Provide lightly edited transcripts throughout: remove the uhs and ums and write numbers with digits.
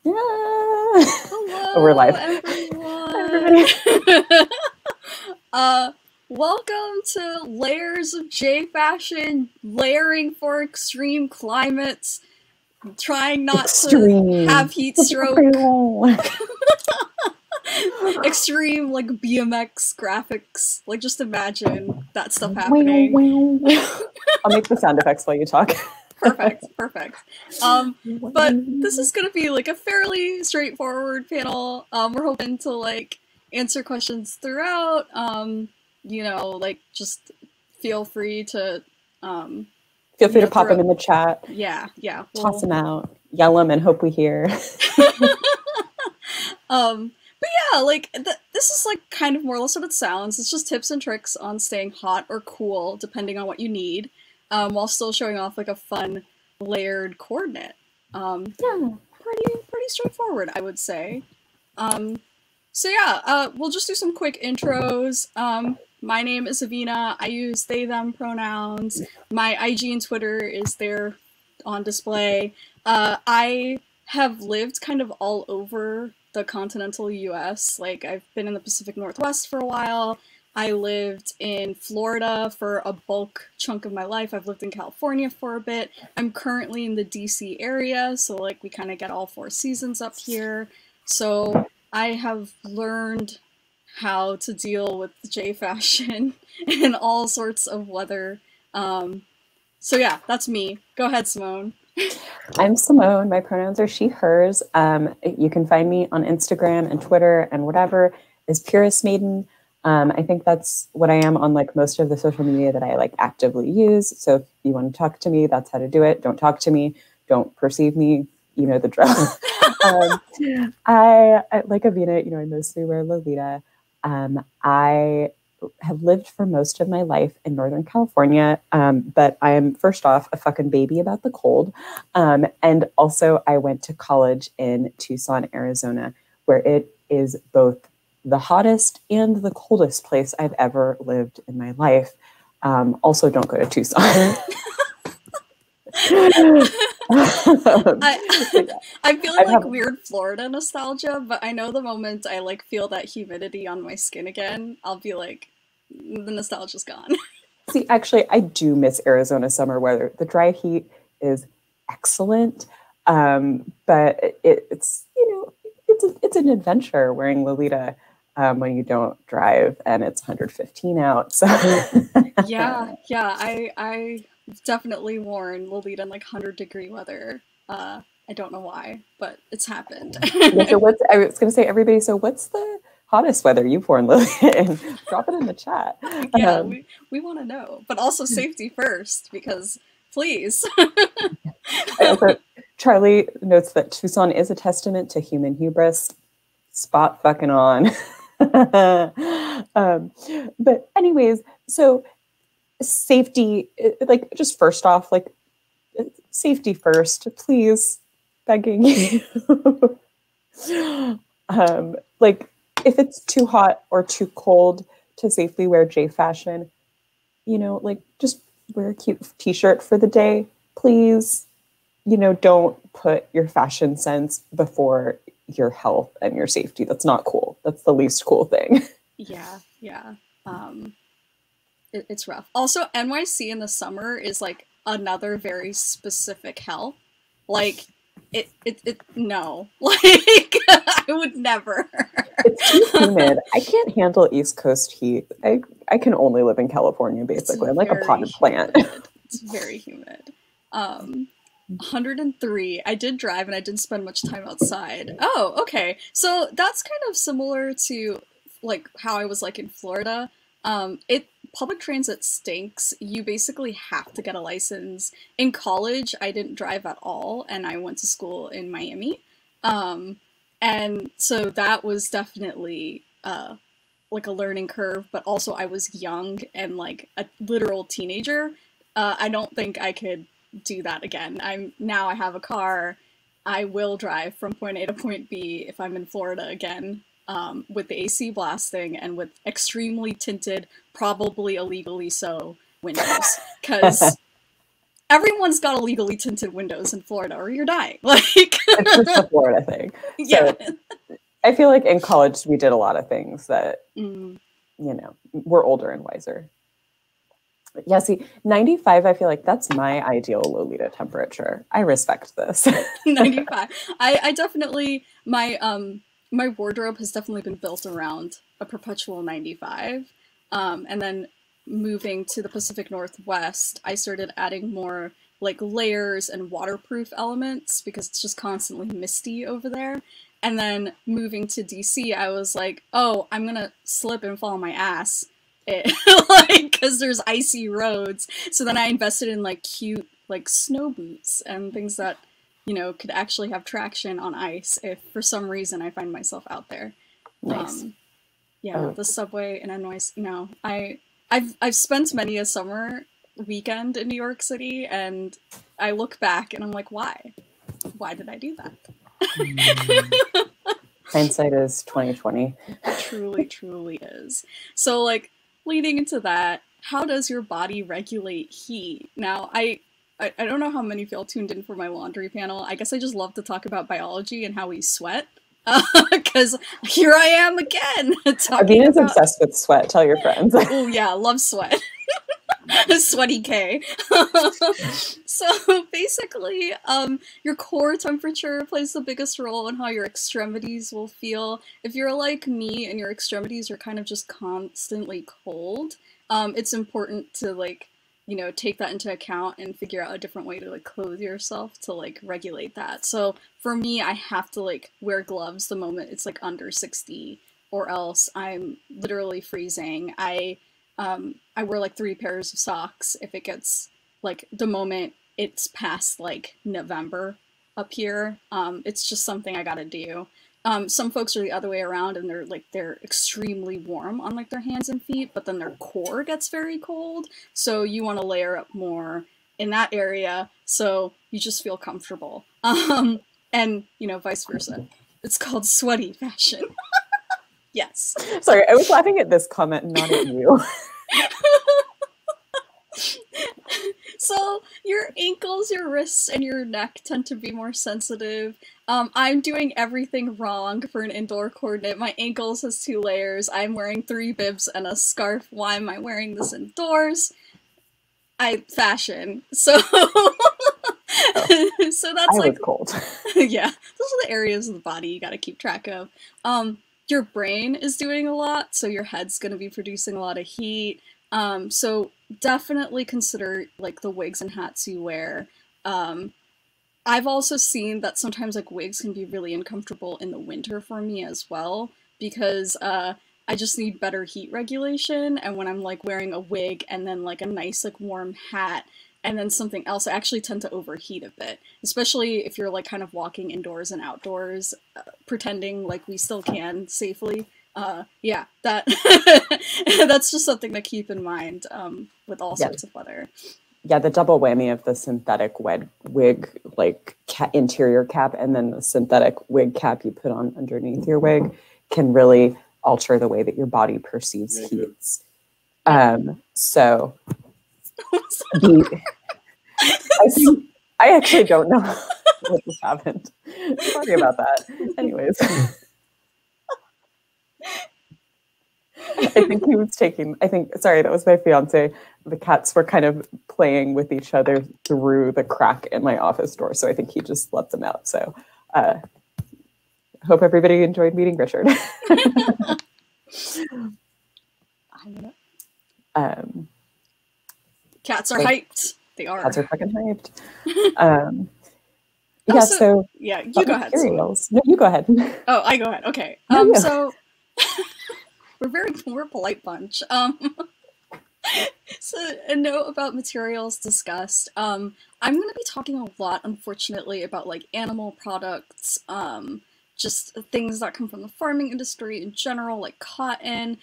Yeah. Hello, We're live. everyone. Everybody. uh, Welcome to Layers of J Fashion, layering for extreme climates, trying not to Extreme. have heat stroke, extreme like BMX graphics. Like, just imagine that stuff happening. I'll make the sound effects while you talk. Perfect, perfect. But this is gonna be like a fairly straightforward panel. We're hoping to like answer questions throughout. Like just feel free to, um, Feel free to pop them in the chat. Yeah. Toss them out. Yell them and hope we hear. But yeah, like this is like kind of more or less what it sounds. It's just tips and tricks on staying hot or cool depending on what you need, while still showing off like a fun layered coordinate. Yeah. Pretty straightforward, I would say. We'll just do some quick intros. My name is Avina. I use they, them pronouns. My IG and Twitter is there on display. I have lived kind of all over the continental US. Like, I've been in the Pacific Northwest for a while. I lived in Florida for a bulk chunk of my life. I've lived in California for a bit. I'm currently in the DC area, so like we kind of get all 4 seasons up here. So I have learned how to deal with J fashion in all sorts of weather. So yeah, that's me. Go ahead, Simone. I'm Simone. My pronouns are she, hers. You can find me on Instagram and Twitter and whatever is Purest Maiden. I think that's what I am on like most of the social media that I like actively use. So if you want to talk to me, that's how to do it. Don't talk to me. Don't perceive me. You know the drill. I like Avina, I mostly wear Lolita. I have lived for most of my life in Northern California, but I am first off a fucking baby about the cold. And also I went to college in Tucson, Arizona, where it is both the hottest and the coldest place I've ever lived in my life. Also, don't go to Tucson. I'm feeling like weird Florida nostalgia, but I know the moment I like feel that humidity on my skin again, I'll be like, the nostalgia's gone. See, actually, I do miss Arizona summer weather. The dry heat is excellent, but it's it's an adventure wearing Lolita when you don't drive and it's 115 out. So yeah, I definitely worn Lolita in like 100-degree weather. I don't know why, but it's happened. So I was going to say, everybody, so what's the hottest weather you've worn, Lillian? And drop it in the chat. Yeah, we want to know. But also safety first, because please. Charlie notes that Tucson is a testament to human hubris. Spot fucking on. But anyways, so safety, like just first off, like safety first, please, begging you. Like if it's too hot or too cold to safely wear J fashion, like just wear a cute t-shirt for the day, please. Don't put your fashion sense before your health and your safety. That's not cool. That's the least cool thing. Yeah. It's rough. Also, NYC in the summer is like another very specific hell. Like, no. Like, I would never. It's too humid. I can't handle East Coast heat. I can only live in California, basically. I'm like a potted plant. It's very humid. 103. I did drive and I didn't spend much time outside. Oh, okay. So that's kind of similar to like how I was like in Florida. Public transit stinks. You basically have to get a license. In college, I didn't drive at all, and I went to school in Miami. And so that was definitely like a learning curve, but also I was young and like a literal teenager. I don't think I could do that again. I have a car. I will drive from point A to point B if I'm in Florida again, with the AC blasting and with extremely tinted, probably illegally so, windows. Because everyone's got illegally tinted windows in Florida, or you're dying. Like, it's just a Florida thing. yeah. So I feel like in college we did a lot of things that, Mm. you know, we're older and wiser. Yeah, see, 95, I feel like that's my ideal Lolita temperature. I respect this. 95. I definitely, my wardrobe has definitely been built around a perpetual 95. And then moving to the Pacific Northwest, I started adding more like layers and waterproof elements because it's just constantly misty over there. And then moving to DC, I was like, oh, I'm gonna slip and fall on my ass. Like, because there's icy roads. So then I invested in like cute like snow boots and things that, you know, could actually have traction on ice if for some reason I find myself out there. Nice. Yeah, the subway in NYC, you know, I've spent many a summer weekend in New York City, and I look back and I'm like, why? Why did I do that? Hindsight is 2020. Truly, truly is. So, like, leading into that, how does your body regulate heat? Now, I don't know how many feel tuned in for my laundry panel. I guess I just love to talk about biology and how we sweat. Because here I am again. Avina's obsessed with sweat. Tell your friends. Oh yeah, love sweat. Sweaty K. So basically, your core temperature plays the biggest role in how your extremities will feel. If you're like me and your extremities are kind of just constantly cold, it's important to like, you know, take that into account and figure out a different way to like clothe yourself to like regulate that. So for me, I have to like wear gloves the moment it's like under 60, or else I'm literally freezing. I wear like 3 pairs of socks if it gets like the moment it's past like November up here. It's just something I gotta do. Some folks are the other way around and they're extremely warm on like their hands and feet, but then their core gets very cold. So you want to layer up more in that area so you just feel comfortable. And you know, vice versa. It's called sweaty fashion. Yes. Sorry, I was laughing at this comment, not at you. So your ankles, your wrists, and your neck tend to be more sensitive. I'm doing everything wrong for an indoor coordinate. My ankles has 2 layers. I'm wearing 3 bibs and a scarf. Why am I wearing this indoors? Fashion. So so that's like cold. Yeah, those are the areas of the body you gotta keep track of. Your brain is doing a lot, so your head's gonna be producing a lot of heat. So definitely consider like the wigs and hats you wear. I've also seen that sometimes like wigs can be really uncomfortable in the winter for me as well, because I just need better heat regulation, and when I'm like wearing a wig and then like a nice like warm hat and then something else, I actually tend to overheat a bit, especially if you're like kind of walking indoors and outdoors, pretending like we still can safely. Yeah, that that's just something to keep in mind with all sorts of weather. Yeah, the double whammy of the synthetic wig like interior cap and then the synthetic wig cap you put on underneath your wig can really alter the way that your body perceives heat. So I actually don't know what just happened. Sorry about that. Anyways. Sorry, that was my fiance. The cats were kind of playing with each other through the crack in my office door, so I think he just let them out. So hope everybody enjoyed meeting Richard. Cats are hyped. They are. Cats are fucking hyped. Yeah, you go ahead. No, you go ahead. Oh, I go ahead. Okay. So we're a polite bunch. So a note about materials discussed. I'm going to be talking a lot, unfortunately, about like animal products, just things that come from the farming industry in general, like cotton.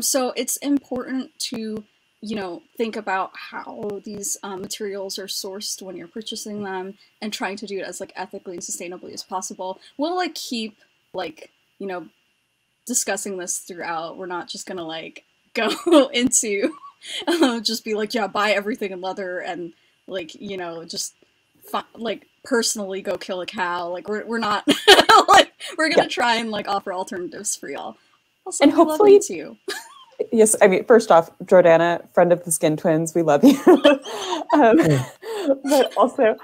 So it's important to, you know, think about how these materials are sourced when you're purchasing them and trying to do it as like ethically and sustainably as possible. We'll like keep like, you know, discussing this throughout. We're not just gonna like go into just be like, yeah, buy everything in leather and like, you know, just like personally go kill a cow. Like we're not like we're gonna try and like offer alternatives for y'all. Also, and hopefully too. Yes, I mean, first off, Jordana, friend of the Skin Twins, we love you. But also,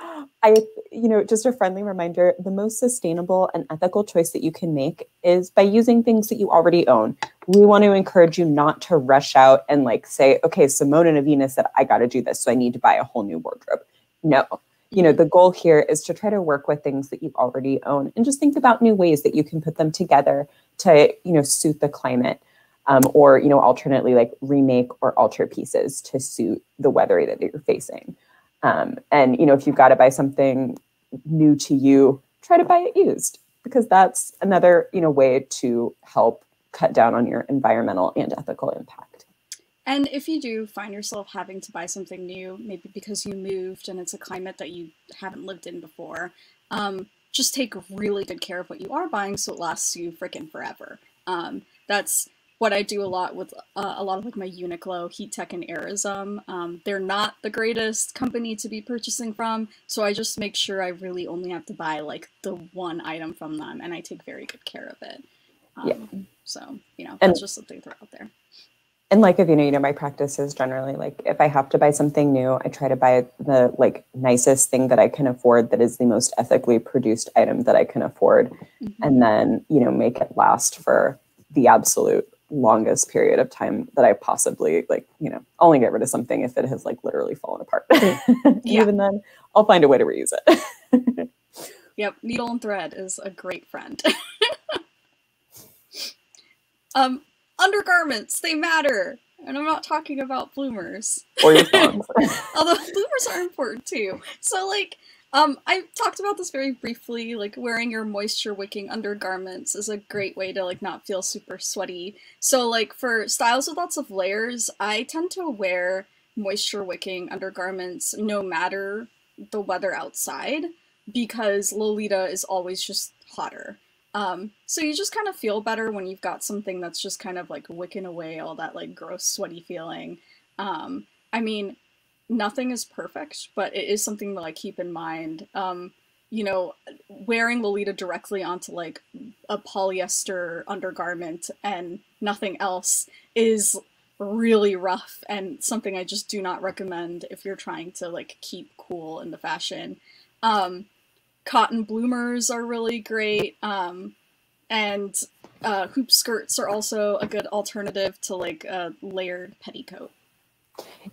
just a friendly reminder, the most sustainable and ethical choice that you can make is by using things that you already own. We want to encourage you not to rush out and like say, okay, Simone and Avena said, I got to do this, so I need to buy a whole new wardrobe. No. The goal here is to try to work with things that you already own and just think about new ways that you can put them together to, suit the climate. Or, alternately like remake or alter pieces to suit the weather that you're facing. And, if you've got to buy something new to you, try to buy it used, because that's another, way to help cut down on your environmental and ethical impact. And if you do find yourself having to buy something new, maybe because you moved and it's a climate that you haven't lived in before, just take really good care of what you are buying so it lasts you freaking forever. That's what I do a lot with a lot of like my Uniqlo, Heattech, and Aerism. They're not the greatest company to be purchasing from, so I just make sure I really only have to buy like the one item from them, and I take very good care of it. So, that's just something to throw out there. And like Avena, my practice is generally like if I have to buy something new, I try to buy the like nicest thing that I can afford that is the most ethically produced item that I can afford. Mm-hmm. And then, make it last for the absolute longest period of time that I possibly only get rid of something if it has like literally fallen apart. Even then, I'll find a way to reuse it. Yep, needle and thread is a great friend. Undergarments, they matter. And I'm not talking about bloomers. Or your thongs. Although bloomers are important too. So I talked about this very briefly, like wearing your moisture wicking undergarments is a great way to like not feel super sweaty. So like for styles with lots of layers, I tend to wear moisture wicking undergarments no matter the weather outside, because Lolita is always just hotter. So you just kind of feel better when you've got something that's just kind of like wicking away all that like gross sweaty feeling. I mean, nothing is perfect, but it is something that I keep in mind. Wearing Lolita directly onto like a polyester undergarment and nothing else is really rough and something I just do not recommend if you're trying to like keep cool in the fashion. Cotton bloomers are really great, and hoop skirts are also a good alternative to like a layered petticoat.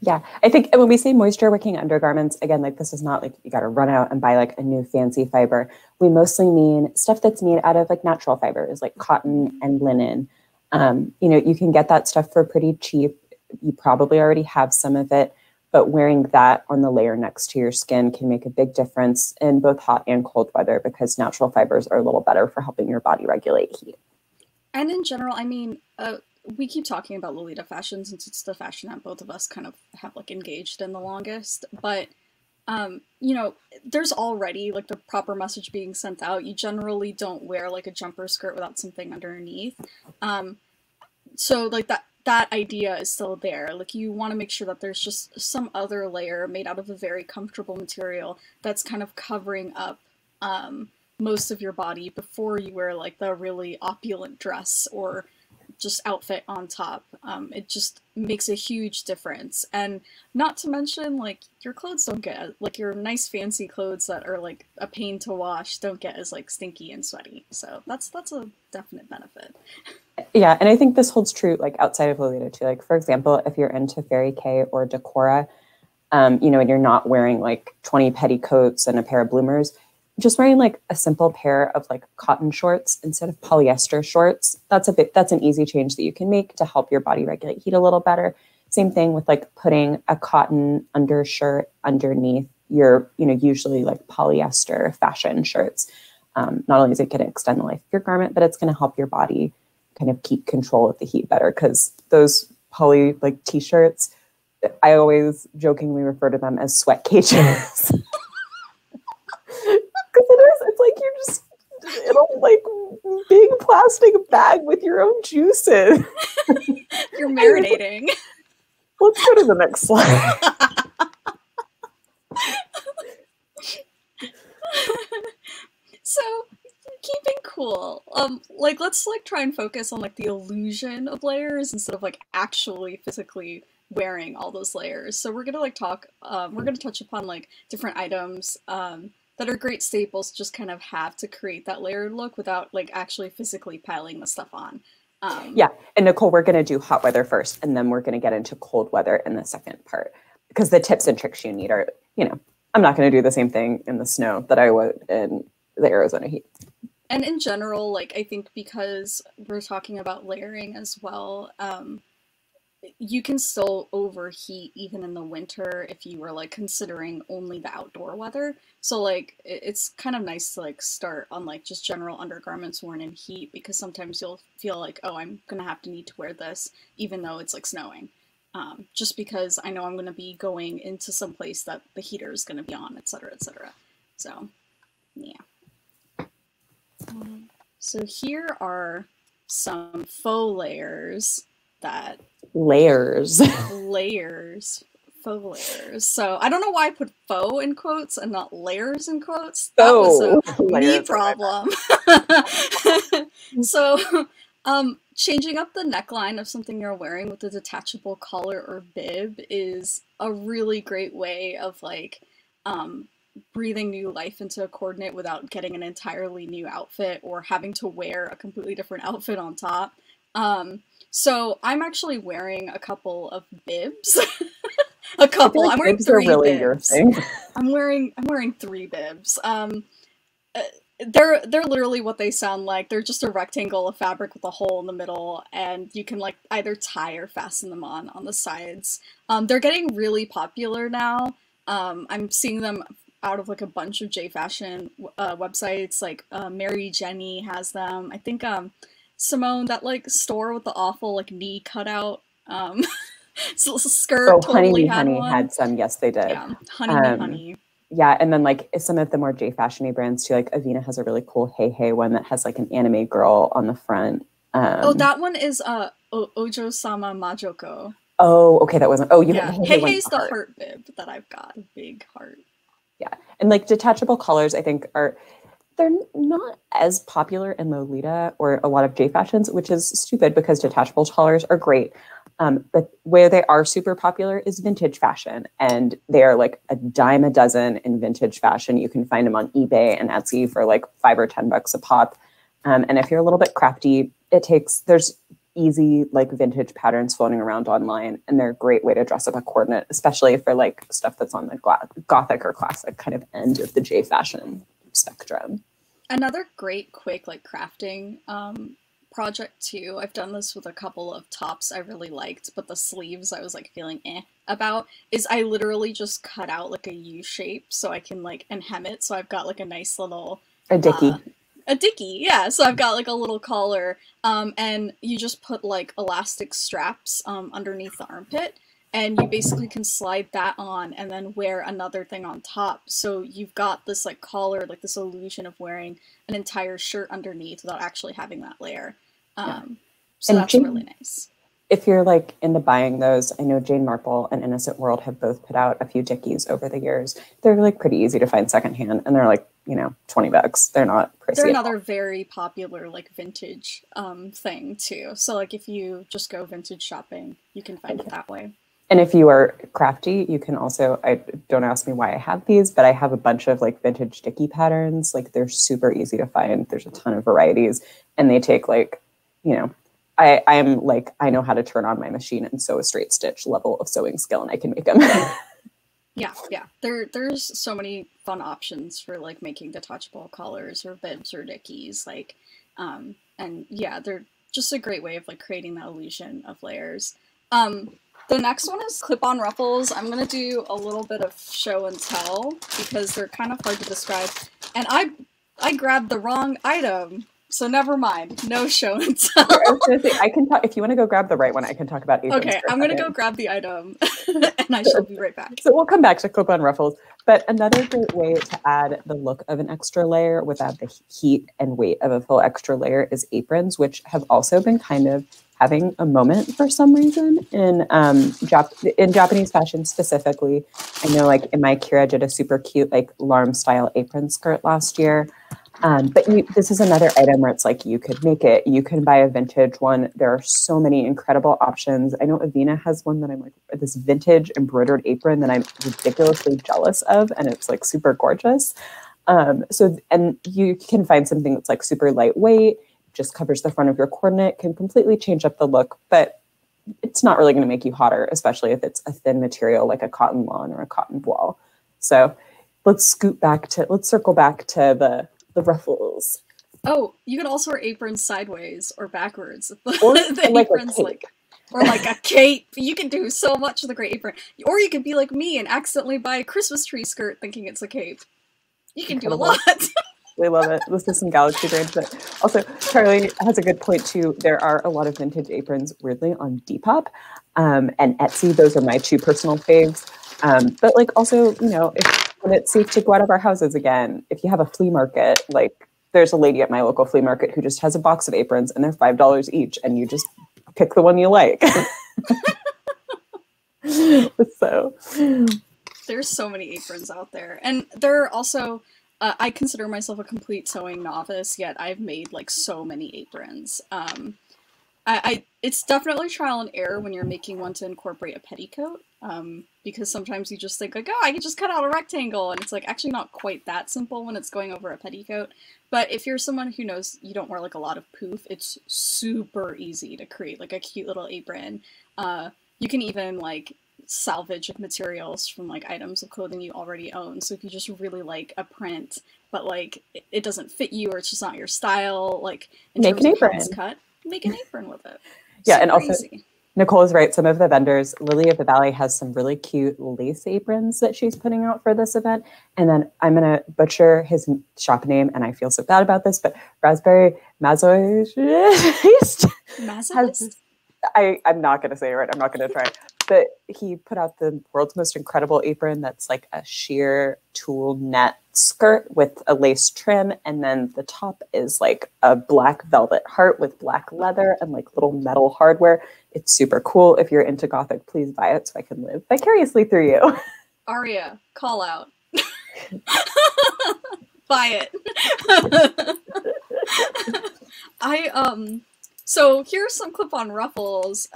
Yeah, I think when we say moisture wicking undergarments, again, like this is not like you got to run out and buy like a new fancy fiber. We mostly mean stuff that's made out of like natural fibers, like cotton and linen. You can get that stuff for pretty cheap. You probably already have some of it, but wearing that on the layer next to your skin can make a big difference in both hot and cold weather, because natural fibers are a little better for helping your body regulate heat. And in general, I mean, we keep talking about Lolita fashion since it's the fashion that both of us kind of have like engaged in the longest, but there's already like the proper message being sent out. You generally don't wear like a jumper skirt without something underneath. So like that idea is still there. Like you want to make sure that there's just some other layer made out of a very comfortable material that's kind of covering up most of your body before you wear like the really opulent dress or just outfit on top. It just makes a huge difference. And not to mention, like, your clothes don't get, like, your nice fancy clothes that are like a pain to wash don't get as like stinky and sweaty. So that's a definite benefit. Yeah, and I think this holds true like outside of Lolita too. Like, for example, if you're into Fairy K or Decora, and you're not wearing like 20 petticoats and a pair of bloomers, just wearing like a simple pair of like cotton shorts instead of polyester shorts, that's an easy change that you can make to help your body regulate heat a little better. Same thing with like putting a cotton undershirt underneath your, usually like polyester fashion shirts. Not only is it going to extend the life of your garment, but it's going to help your body kind of keep control of the heat better, because those poly like t-shirts, I always jokingly refer to them as sweat cages. It's like you're just in a like big plastic bag with your own juices. You're marinating. Let's go to the next slide. keeping cool. Like let's like try and focus on like the illusion of layers instead of like actually physically wearing all those layers. So we're gonna like talk. We're gonna touch upon like different items that are great staples. Just kind of have to create that layered look without like actually physically piling the stuff on. Yeah, and Nicole, we're gonna do hot weather first, and then we're gonna get into cold weather in the second part because the tips and tricks you need are, you know, I'm not gonna do the same thing in the snow that I would in the Arizona heat. And in general, like I think because we're talking about layering as well, you can still overheat even in the winter if you were like considering only the outdoor weather. So like it's kind of nice to like start on like just general undergarments worn in heat because sometimes you'll feel like, oh, I'm gonna have to need to wear this even though it's like snowing. Just because I know I'm gonna be going into some place that the heater is gonna be on, etc., etc. So yeah. So here are some faux layers that Layers. faux layers. So I don't know why I put faux in quotes and not layers in quotes. That was a me problem. So changing up the neckline of something you're wearing with a detachable collar or bib is a really great way of like breathing new life into a coordinate without getting an entirely new outfit or having to wear a completely different outfit on top. So I'm actually wearing a couple of bibs. A couple. Like I'm wearing bibs 3 are really bibs. your thing. I'm wearing 3 bibs. They're literally what they sound like. They're just a rectangle of fabric with a hole in the middle, and you can like either tie or fasten them on the sides. They're getting really popular now. I'm seeing them out of like a bunch of J Fashion websites. Like Mary Jenny has them. I think Simone, that like store with the awful like knee cutout skirt, totally Honey one. had some. Yes, they did. Yeah, Honey. Yeah, and then like some of the more J Fashion-y brands too. Like Avena has a really cool Hey Hey one that has like an anime girl on the front. Oh, that one is Ojo Sama Majoko. Oh, okay, that wasn't. Oh, you yeah. have Hey Hey's the heart bib that I've got, a big heart. Yeah, and like detachable collars, I think they're not as popular in Lolita or a lot of J Fashions, which is stupid because detachable collars are great. But where they are super popular is vintage fashion, and they are like a dime a dozen in vintage fashion. You can find them on eBay and Etsy for like $5 or $10 a pop. And if you're a little bit crafty, there's easy like vintage patterns floating around online, and they're a great way to dress up a coordinate, especially for like stuff that's on the gothic or classic kind of end of the J Fashion spectrum. Another great quick like crafting project too. I've done this with a couple of tops I really liked, but the sleeves I was like feeling about, is I literally just cut out like a U shape so I can like and hem it, so I've got like a nice little a dicky. A dicky, yeah. So I've got like a little collar, and you just put like elastic straps underneath the armpit, and you basically can slide that on and then wear another thing on top. So you've got this like collar, like this illusion of wearing an entire shirt underneath without actually having that layer. So that's really nice. If you're like into buying those, I know Jane Marple and Innocent World have both put out a few dickies over the years. They're like pretty easy to find secondhand, and they're like, $20. They're not pricey. They're another very popular like vintage thing too. So like if you just go vintage shopping, you can find it that way. And if you are crafty, you can also, don't ask me why I have these, but I have a bunch of like vintage dicky patterns. Like they're super easy to find. There's a ton of varieties, and they take like, I'm like, I know how to turn on my machine and sew a straight stitch level of sewing skill, and I can make them. Yeah. There's so many fun options for like making detachable collars or bibs or dickies, like, and yeah, they're just a great way of like creating that illusion of layers. The next one is clip-on ruffles. I'm gonna do a little bit of show and tell because they're kind of hard to describe, and I grabbed the wrong item. So never mind, no show and tell. I was gonna say, I can talk if you want to go grab the right one. I can talk about aprons. Okay, I'm gonna go grab the item, and I shall be right back. So we'll come back to clip-on ruffles. But another great way to add the look of an extra layer without the heat and weight of a full extra layer is aprons, which have also been kind of having a moment for some reason in Japanese fashion specifically. I know, like in my Kira did a super cute like Larm style apron skirt last year. But this is another item where it's like you could make it. You can buy a vintage one. There are so many incredible options. I know Avena has one that I'm like, this vintage embroidered apron that I'm ridiculously jealous of, and it's like super gorgeous. And you can find something that's like super lightweight, just covers the front of your coordinate, can completely change up the look, but it's not really going to make you hotter, especially if it's a thin material like a cotton lawn or a cotton voile. So let's circle back to the ruffles. Oh, you can also wear aprons sideways or backwards. Or the like apron's or like a cape. You can do so much with a great apron. Or you can be like me and accidentally buy a Christmas tree skirt thinking it's a cape. You can do a lot. We love it. This is some galaxy brain. But also, Charlie has a good point too. There are a lot of vintage aprons, weirdly, on Depop and Etsy. Those are my two personal faves. But like also, when it's safe to go out of our houses again, if you have a flea market, like there's a lady at my local flea market who just has a box of aprons and they're $5 each, and you just pick the one you like. So there's so many aprons out there, and there are also. I consider myself a complete sewing novice, yet I've made like so many aprons. It's definitely trial and error when you're making one to incorporate a petticoat, because sometimes you just think like, oh, I can just cut out a rectangle, and it's like actually not quite that simple when it's going over a petticoat. But if you're someone who knows you don't wear like a lot of poof, it's super easy to create like a cute little apron. You can even like salvage materials from like items of clothing you already own. So if you just really like a print, but like it doesn't fit you or it's just not your style, like in make terms an of apron. how it's cut, make an apron with it. Yeah, super and also easy. Nicole is right. Some of the vendors, Lily of the Valley has some really cute lace aprons that she's putting out for this event. And then I'm going to butcher his shop name, and I feel so bad about this, but Raspberry Masochist. I'm not going to say it right. I'm not going to try. But he put out the world's most incredible apron that's like a sheer tulle net skirt with a lace trim, and then the top is like a black velvet heart with black leather and like little metal hardware. It's super cool. If you're into Gothic, please buy it so I can live vicariously through you. Aria, call out. Buy it. So here's some clip-on ruffles.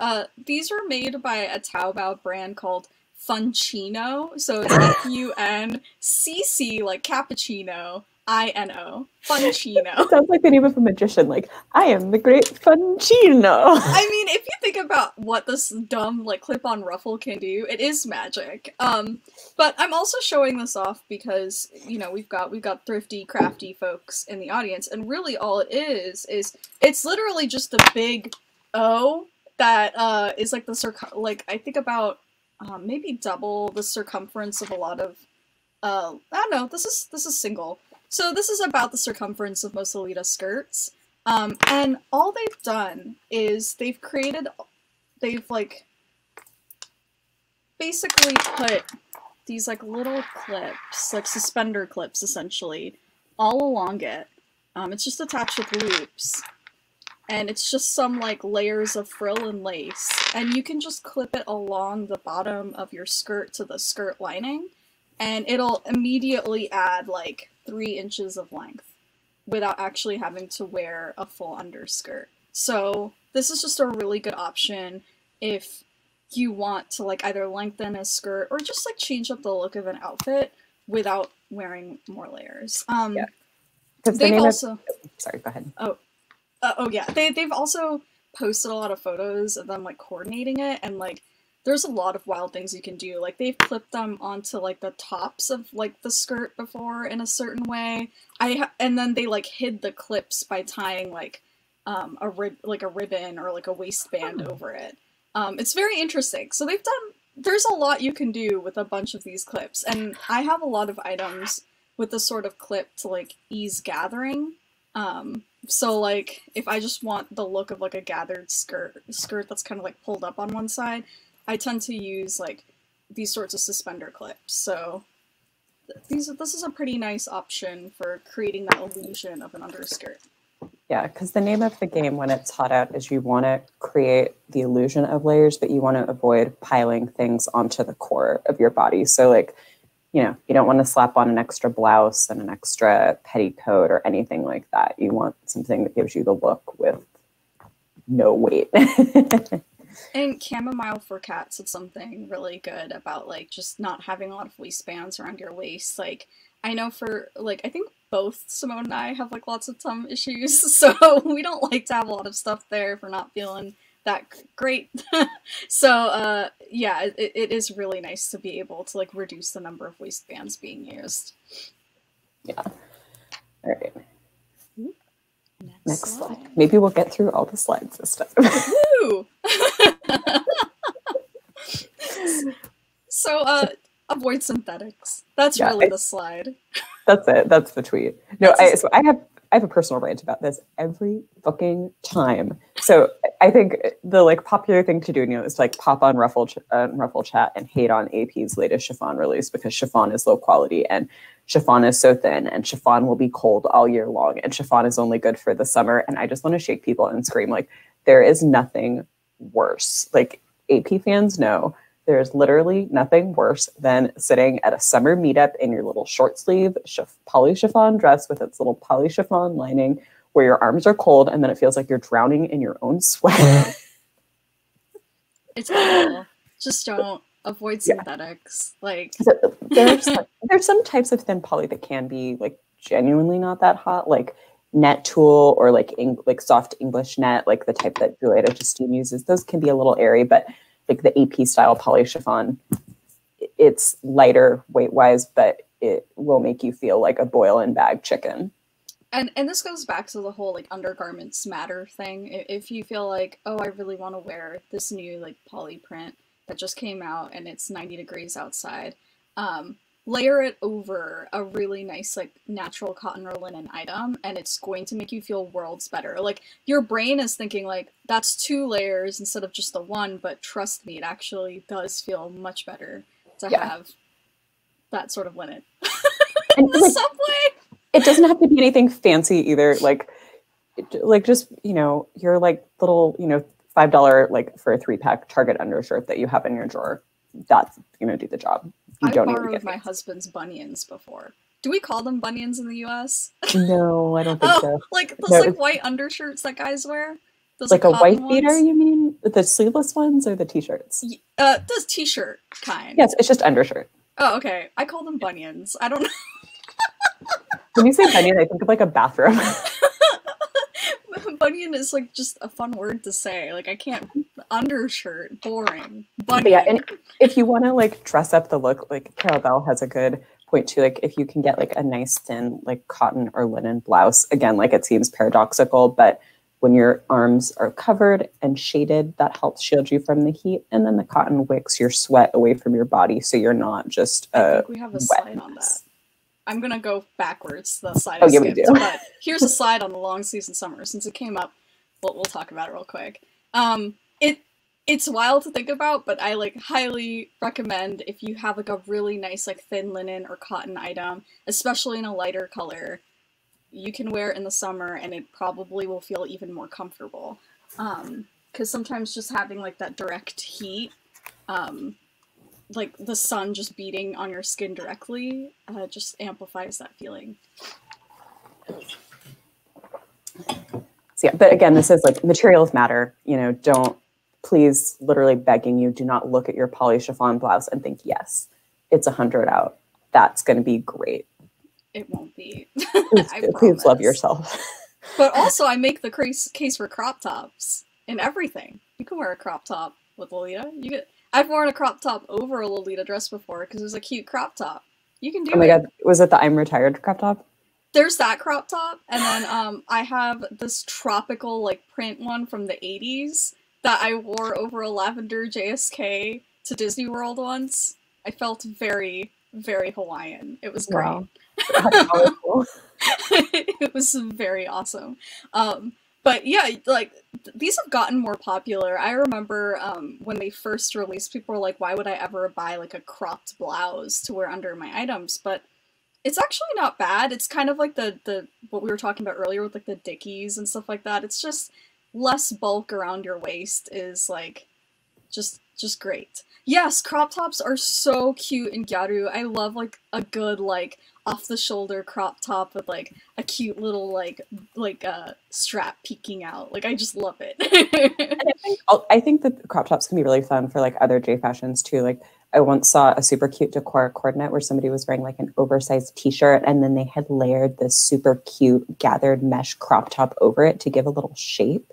These were made by a Taobao brand called Funcino. So it's F-U-N-C-C, like cappuccino, I-N-O. Funcino. It sounds like the name of a magician. Like, I am the great Funcino. I mean, if you think about what this dumb, like, clip-on ruffle can do, it is magic. But I'm also showing this off because, we've got thrifty, crafty folks in the audience, and really all it is it's literally just a big O that is like I think about maybe double the circumference of a lot of I don't know, this is single. So this is about the circumference of most Lolita skirts. And all they've done is they've like basically put these like little clips, like suspender clips essentially, all along it. It's just attached with loops. And it's just some like layers of frill and lace. And you can just clip it along the bottom of your skirt to the skirt lining, and it'll immediately add like 3 inches of length without actually having to wear a full underskirt. So this is just a really good option if you want to like either lengthen a skirt or just like change up the look of an outfit without wearing more layers. Yeah. They've also... Sorry, go ahead. Oh yeah, they've also posted a lot of photos of them like coordinating it, and like there's a lot of wild things you can do. Like they've clipped them onto like the tops of like the skirt before in a certain way. And then they like hid the clips by tying like a ribbon or like a waistband over it. It's very interesting. So there's a lot you can do with a bunch of these clips, and I have a lot of items with this sort of clip to like ease gathering. So like if I just want the look of like a gathered skirt that's kind of like pulled up on one side, I tend to use like these sorts of suspender clips. So this is a pretty nice option for creating that illusion of an underskirt. Yeah, because the name of the game when it's hot out is you want to create the illusion of layers, but you want to avoid piling things onto the core of your body. So like you don't want to slap on an extra blouse and an extra petticoat or anything like that. You want something that gives you the look with no weight. And Chamomile for Cats said something really good about like just not having a lot of waistbands around your waist. Like I know for like I think both Simone and I have like lots of tongue issues, so we don't like to have a lot of stuff there if we're not feeling that great. So yeah, it is really nice to be able to like reduce the number of waistbands being used. Yeah. All right. Next slide. Maybe we'll get through all the slides this time. Woo! So avoid synthetics. That's really the slide. That's it. That's the tweet. No, so I have a personal rant about this every fucking time. So I think the like popular thing to do, is to like pop on Ruffle Chat and hate on AP's latest chiffon release because chiffon is low quality and chiffon is so thin and chiffon will be cold all year long and chiffon is only good for the summer. And I just want to shake people and scream like there is nothing worse. Like AP fans know. There's literally nothing worse than sitting at a summer meetup in your little short sleeve poly chiffon dress with its little poly chiffon lining where your arms are cold and then it feels like you're drowning in your own sweat. It's awful. Just don't avoid synthetics. Like so there's some types of thin poly that can be like genuinely not that hot, like net tulle or like soft English net, like the type that Julieta Justine uses. Those can be a little airy, but like the AP style poly chiffon, it's lighter weight wise, but it will make you feel like a boil and bag chicken. And this goes back to the whole like undergarments matter thing. If you feel like, oh, I really want to wear this new like poly print that just came out and it's 90 degrees outside, layer it over a really nice like natural cotton or linen item and it's going to make you feel worlds better. Like your brain is thinking like that's 2 layers instead of just the one, but trust me, it actually does feel much better to have that sort of linen. And the subway. It doesn't have to be anything fancy either. Like just, your like little, $5 like for a 3-pack Target undershirt that you have in your drawer. That's gonna do the job. I borrowed my husband's bunions before. Do we call them bunions in the US? No, I don't think so. Like those white undershirts that guys wear? Those, like a white beater, you mean? The sleeveless ones or the t-shirts? Those t-shirt kind. Yes, it's just undershirt. Oh, okay. I call them bunions. I don't know. When you say bunion, I think of like a bathroom. Bunion is like just a fun word to say. Like I can't undershirt, boring. Bunion. But yeah, and if you want to like dress up the look, like Carol Bell has a good point too. Like if you can get like a nice thin like cotton or linen blouse, again, like it seems paradoxical, but when your arms are covered and shaded, that helps shield you from the heat. And then the cotton wicks your sweat away from your body, so you're not just I think we have a slide on that. I'm gonna go backwards. The slide I skipped, we do. But here's a slide on the long season summer. Since it came up, we'll talk about it real quick. It's wild to think about, but I like highly recommend if you have like a really nice like thin linen or cotton item, especially in a lighter color, you can wear it in the summer and it probably will feel even more comfortable. Because sometimes just having like that direct heat, like the sun just beating on your skin directly, just amplifies that feeling. So yeah, but again, this is like materials matter. Don't, please, literally begging you, do not look at your poly chiffon blouse and think, yes, it's 100 out. That's going to be great. It won't be. Please love yourself. But also, I make the case for crop tops in everything. You can wear a crop top with Lolita. I've worn a crop top over a Lolita dress before because it was a cute crop top. You can do it. Oh my god, was it the I'm Retired crop top? There's that crop top, and then I have this tropical like print one from the 80s that I wore over a lavender JSK to Disney World once. I felt very, very Hawaiian. It was great. Wow. It was very awesome. But yeah, like these have gotten more popular. I remember when they first released, people were like, why would I ever buy like a cropped blouse to wear under my items? But it's actually not bad. It's kind of like the what we were talking about earlier with like the Dickies and stuff like that. It's just less bulk around your waist is like just just great. Yes, crop tops are so cute in Gyaru. I love like a good like off the shoulder crop top with like a cute little strap peeking out. Like I just love it. And I think that crop tops can be really fun for like other J fashions too. Like I once saw a super cute decor coordinate where somebody was wearing like an oversized t-shirt and then they had layered this super cute gathered mesh crop top over it to give a little shape.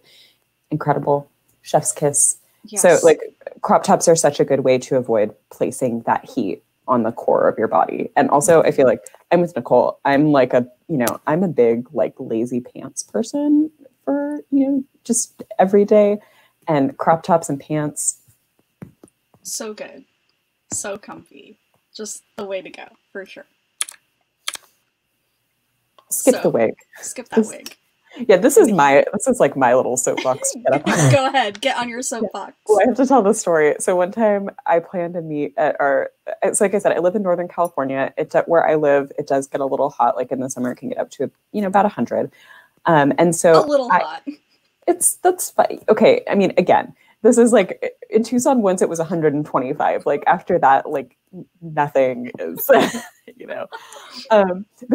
Incredible. Chef's kiss. Yes. So like crop tops are such a good way to avoid placing that heat on the core of your body. And also I feel like I'm with Nicole. I'm like I'm a big like lazy pants person for, just every day. And crop tops and pants. So good. So comfy. Just the way to go, for sure. Skip the wig. Skip that wig. Yeah, this is like my little soapbox. Go ahead, get on your soapbox. Well, I have to tell the story. So one time I planned to meet at it's like I said, I live in Northern California. It's at where I live. It does get a little hot. Like in the summer, it can get up to, about 100. And so a little hot. That's funny. Okay. I mean, again, this is like in Tucson, once it was 125, like after that, like nothing is, but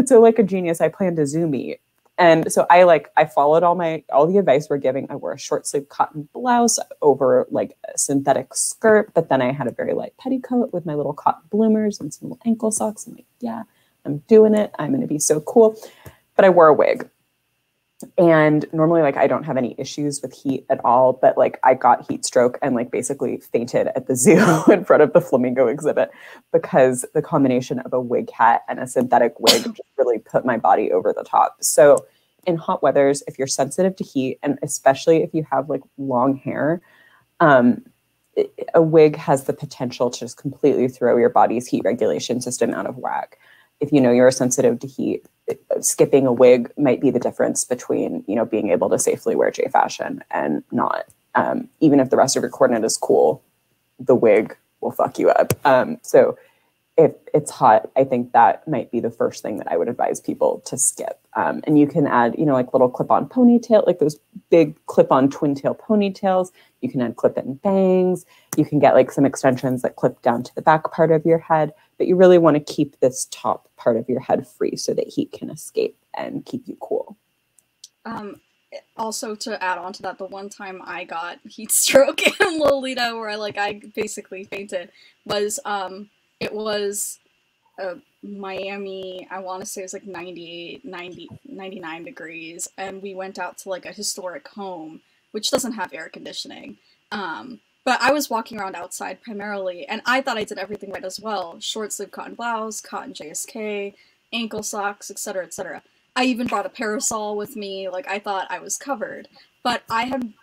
so like a genius, I planned a Zoom meet. And so I followed all the advice we're giving. I wore a short sleeve cotton blouse over like a synthetic skirt, but then I had a very light petticoat with my little cotton bloomers and some little ankle socks. I'm like, yeah, I'm doing it. I'm going to be so cool. But I wore a wig. And normally, like, I don't have any issues with heat at all, but like I got heat stroke and like basically fainted at the zoo in front of the flamingo exhibit because the combination of a wig hat and a synthetic wig just really put my body over the top. So in hot weathers, if you're sensitive to heat, and especially if you have like long hair, a wig has the potential to just completely throw your body's heat regulation system out of whack. If you know you're sensitive to heat, skipping a wig might be the difference between, being able to safely wear J fashion and not. Even if the rest of your coordinate is cool, the wig will fuck you up. So if it's hot, I think that might be the first thing that I would advise people to skip. And you can add, like little clip-on ponytail, like those big clip-on twin tail ponytails. You can add clip-in bangs. You can get like some extensions that clip down to the back part of your head. But you really want to keep this top part of your head free so that heat can escape and keep you cool. Also, to add on to that, the one time I got heat stroke in Lolita, where I basically fainted, was it was Miami. I want to say it was like 98, 90, 99 degrees, and we went out to like a historic home, which doesn't have air conditioning. But I was walking around outside primarily, and I thought I did everything right as well. Short sleeve cotton blouse, cotton JSK, ankle socks, etc., etc. I even brought a parasol with me, like I thought I was covered. But I had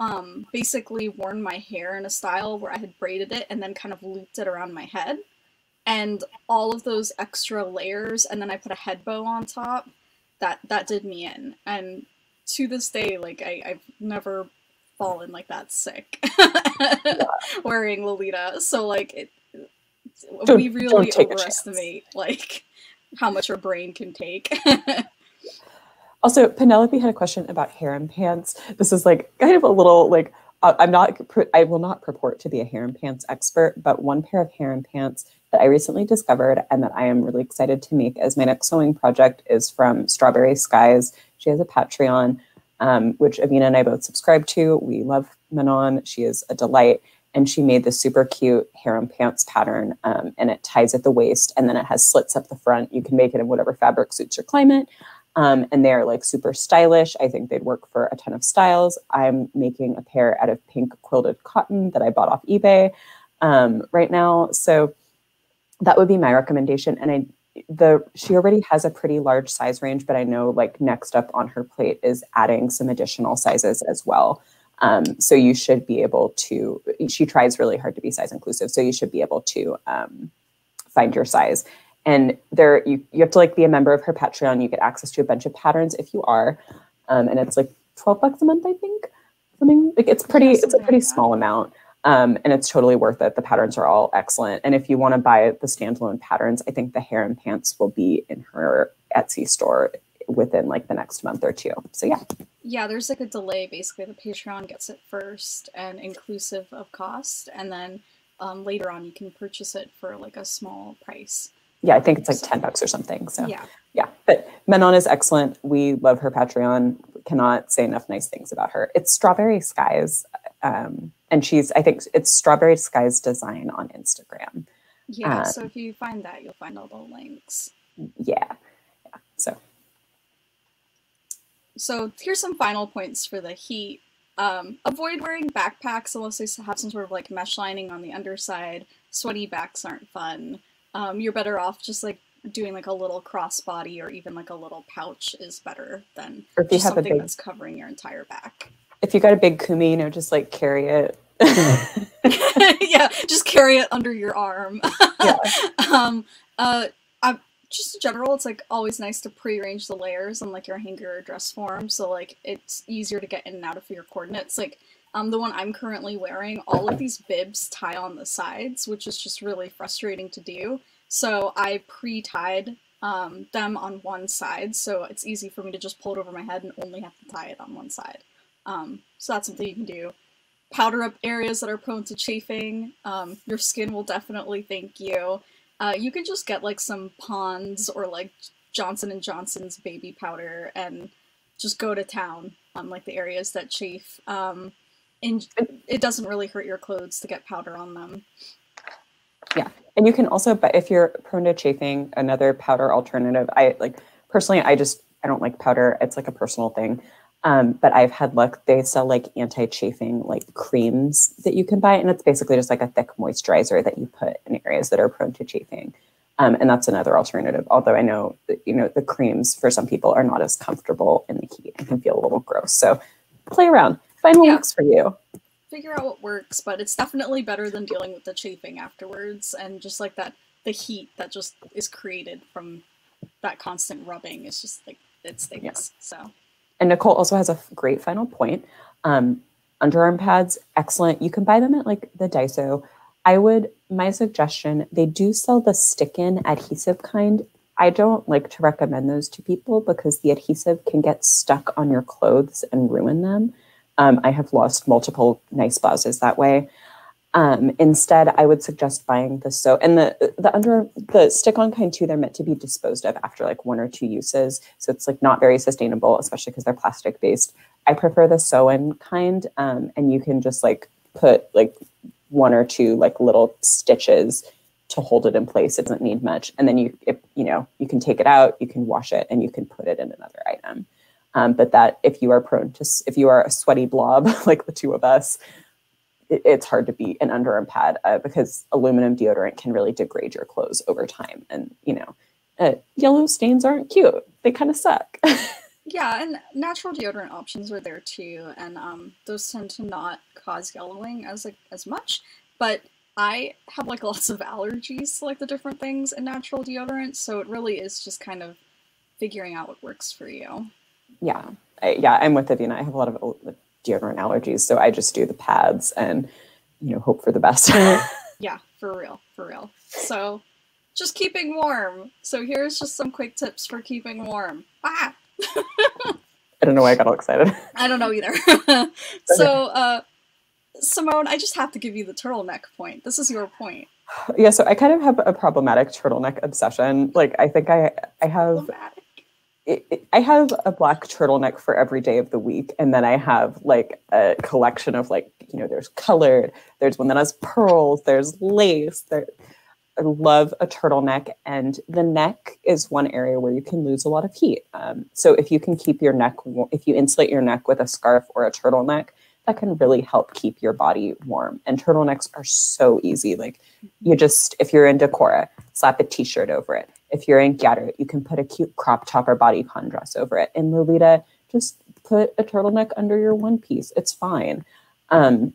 basically worn my hair in a style where I had braided it and then kind of looped it around my head. And all of those extra layers, and then I put a head bow on top, that did me in. And to this day, like I've never fallen like that sick wearing Lolita. So like we really overestimate like how much our brain can take. Also, Penelope had a question about harem pants. This is like kind of a little like I will not purport to be a harem pants expert, but one pair of harem pants that I recently discovered and that I am really excited to make as my next sewing project is from Strawberry Skies. She has a Patreon, which Avina and I both subscribe to. We love Manon. She is a delight. And she made this super cute harem pants pattern, and it ties at the waist, and then it has slits up the front. You can make it in whatever fabric suits your climate. And they're like super stylish. I think they'd work for a ton of styles. I'm making a pair out of pink quilted cotton that I bought off eBay right now. So that would be my recommendation. And she already has a pretty large size range, but I know like next up on her plate is adding some additional sizes as well. So you should be able to, she tries really hard to be size inclusive. So you should be able to find your size. And you have to like be a member of her Patreon. You get access to a bunch of patterns if you are. And it's like $12 a month, I think. Something like it's a pretty small amount. And it's totally worth it. The patterns are all excellent. And if you want to buy the standalone patterns, I think the harem pants will be in her Etsy store within like the next month or two. So yeah. Yeah, there's like a delay. Basically, the Patreon gets it first and inclusive of cost. And then later on you can purchase it for like a small price. Yeah, I think it's like $10 or something. So yeah. But Manon is excellent. We love her Patreon. Cannot say enough nice things about her. It's Strawberry Skies. And I think it's Strawberry Skies Design on Instagram. Yeah, so if you find that, you'll find all the links. Yeah. So here's some final points for the heat. Avoid wearing backpacks unless they have some sort of like mesh lining on the underside. Sweaty backs aren't fun. You're better off just like doing like a little crossbody or even like a little pouch is better than just something that's covering your entire back. If you got a big kumi, just like carry it. Yeah, just carry it under your arm. Yeah. Just in general, it's like always nice to prearrange the layers on like your hanger or dress form, so like it's easier to get in and out of your coordinates. Like the one I'm currently wearing, all of these bibs tie on the sides, which is just really frustrating to do. So I pre-tied them on one side, so it's easy for me to just pull it over my head and only have to tie it on one side. So that's something you can do. Powder up areas that are prone to chafing. Your skin will definitely thank you. You could just get like some Pond's or like Johnson & Johnson's baby powder and just go to town on like the areas that chafe. And it doesn't really hurt your clothes to get powder on them. Yeah, and you can also, but if you're prone to chafing, another powder alternative. I don't like powder. It's like a personal thing. But I've had luck. They sell like anti-chafing like creams that you can buy, and it's basically just like a thick moisturizer that you put in areas that are prone to chafing. And that's another alternative. Although I know that, the creams for some people are not as comfortable in the heat and can feel a little gross. So play around, find what works for you. Figure out what works, but it's definitely better than dealing with the chafing afterwards, and just like that, the heat that just is created from that constant rubbing is just like it stinks. Yeah. So. And Nicole also has a great final point. Underarm pads, excellent. You can buy them at like the Daiso. My suggestion, they do sell the stick-in adhesive kind. I don't like to recommend those to people because the adhesive can get stuck on your clothes and ruin them. I have lost multiple nice blouses that way. Instead, I would suggest buying and the stick-on kind too, they're meant to be disposed of after like 1 or 2 uses. So it's like not very sustainable, especially because they're plastic based. I prefer the sew-in kind. And you can just like put like 1 or 2 like little stitches to hold it in place. It doesn't need much. And then you can take it out, you can wash it, and you can put it in another item. But that if you are a sweaty blob, like the two of us, it's hard to beat an underarm pad because aluminum deodorant can really degrade your clothes over time. And, yellow stains aren't cute. They kind of suck. Yeah, and natural deodorant options are there too. And those tend to not cause yellowing as much. But I have like lots of allergies to like the different things in natural deodorant. So it really is just kind of figuring out what works for you. Yeah. I'm with Viviana. I have a lot of deodorant allergies, so I just do the pads and hope for the best. Yeah, for real. So just keeping warm. So here's just some quick tips for keeping warm. I don't know why I got all excited. I don't know either. So Simone, I just have to give you the turtleneck point. This is your point. Yeah, so I kind of have a problematic turtleneck obsession. Like I think I have I have a black turtleneck for every day of the week. And then I have like a collection of like, there's colored, there's one that has pearls, there's lace. I love a turtleneck. And the neck is one area where you can lose a lot of heat. So if you can keep your neck, if you insulate your neck with a scarf or a turtleneck, that can really help keep your body warm. And turtlenecks are so easy. Like if you're in Decorah, slap a t-shirt over it. If you're in Gathered, you can put a cute crop top or bodycon dress over it. In Lolita, just put a turtleneck under your one piece. It's fine. And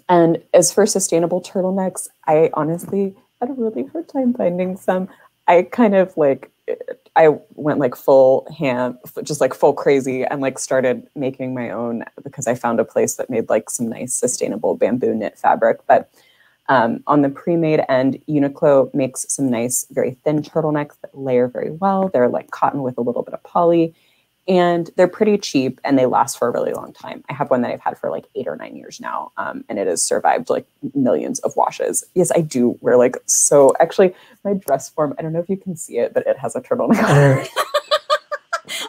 as for sustainable turtlenecks, I honestly had a really hard time finding some. I kind of I went like full crazy and like started making my own because I found a place that made like some nice sustainable bamboo knit fabric. But on the pre-made end, Uniqlo makes some nice, very thin turtlenecks that layer very well. They're like cotton with a little bit of poly. and they're pretty cheap and they last for a really long time. I have one that I've had for like 8 or 9 years now, and it has survived like millions of washes. Yes, I do wear like, so actually my dress form, I don't know if you can see it, but it has a turtleneck on it.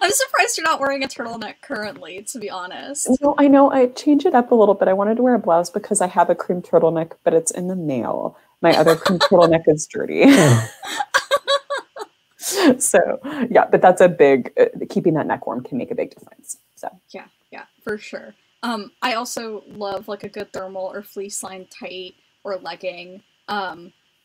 I'm surprised you're not wearing a turtleneck currently, to be honest. No, I know. I changed it up a little bit. I wanted to wear a blouse because I have a cream turtleneck, but it's in the mail. My other cream turtleneck is dirty. So yeah, but that's a big, keeping that neck warm can make a big difference. So Yeah, for sure. I also love like a good thermal or fleece lined tight or legging.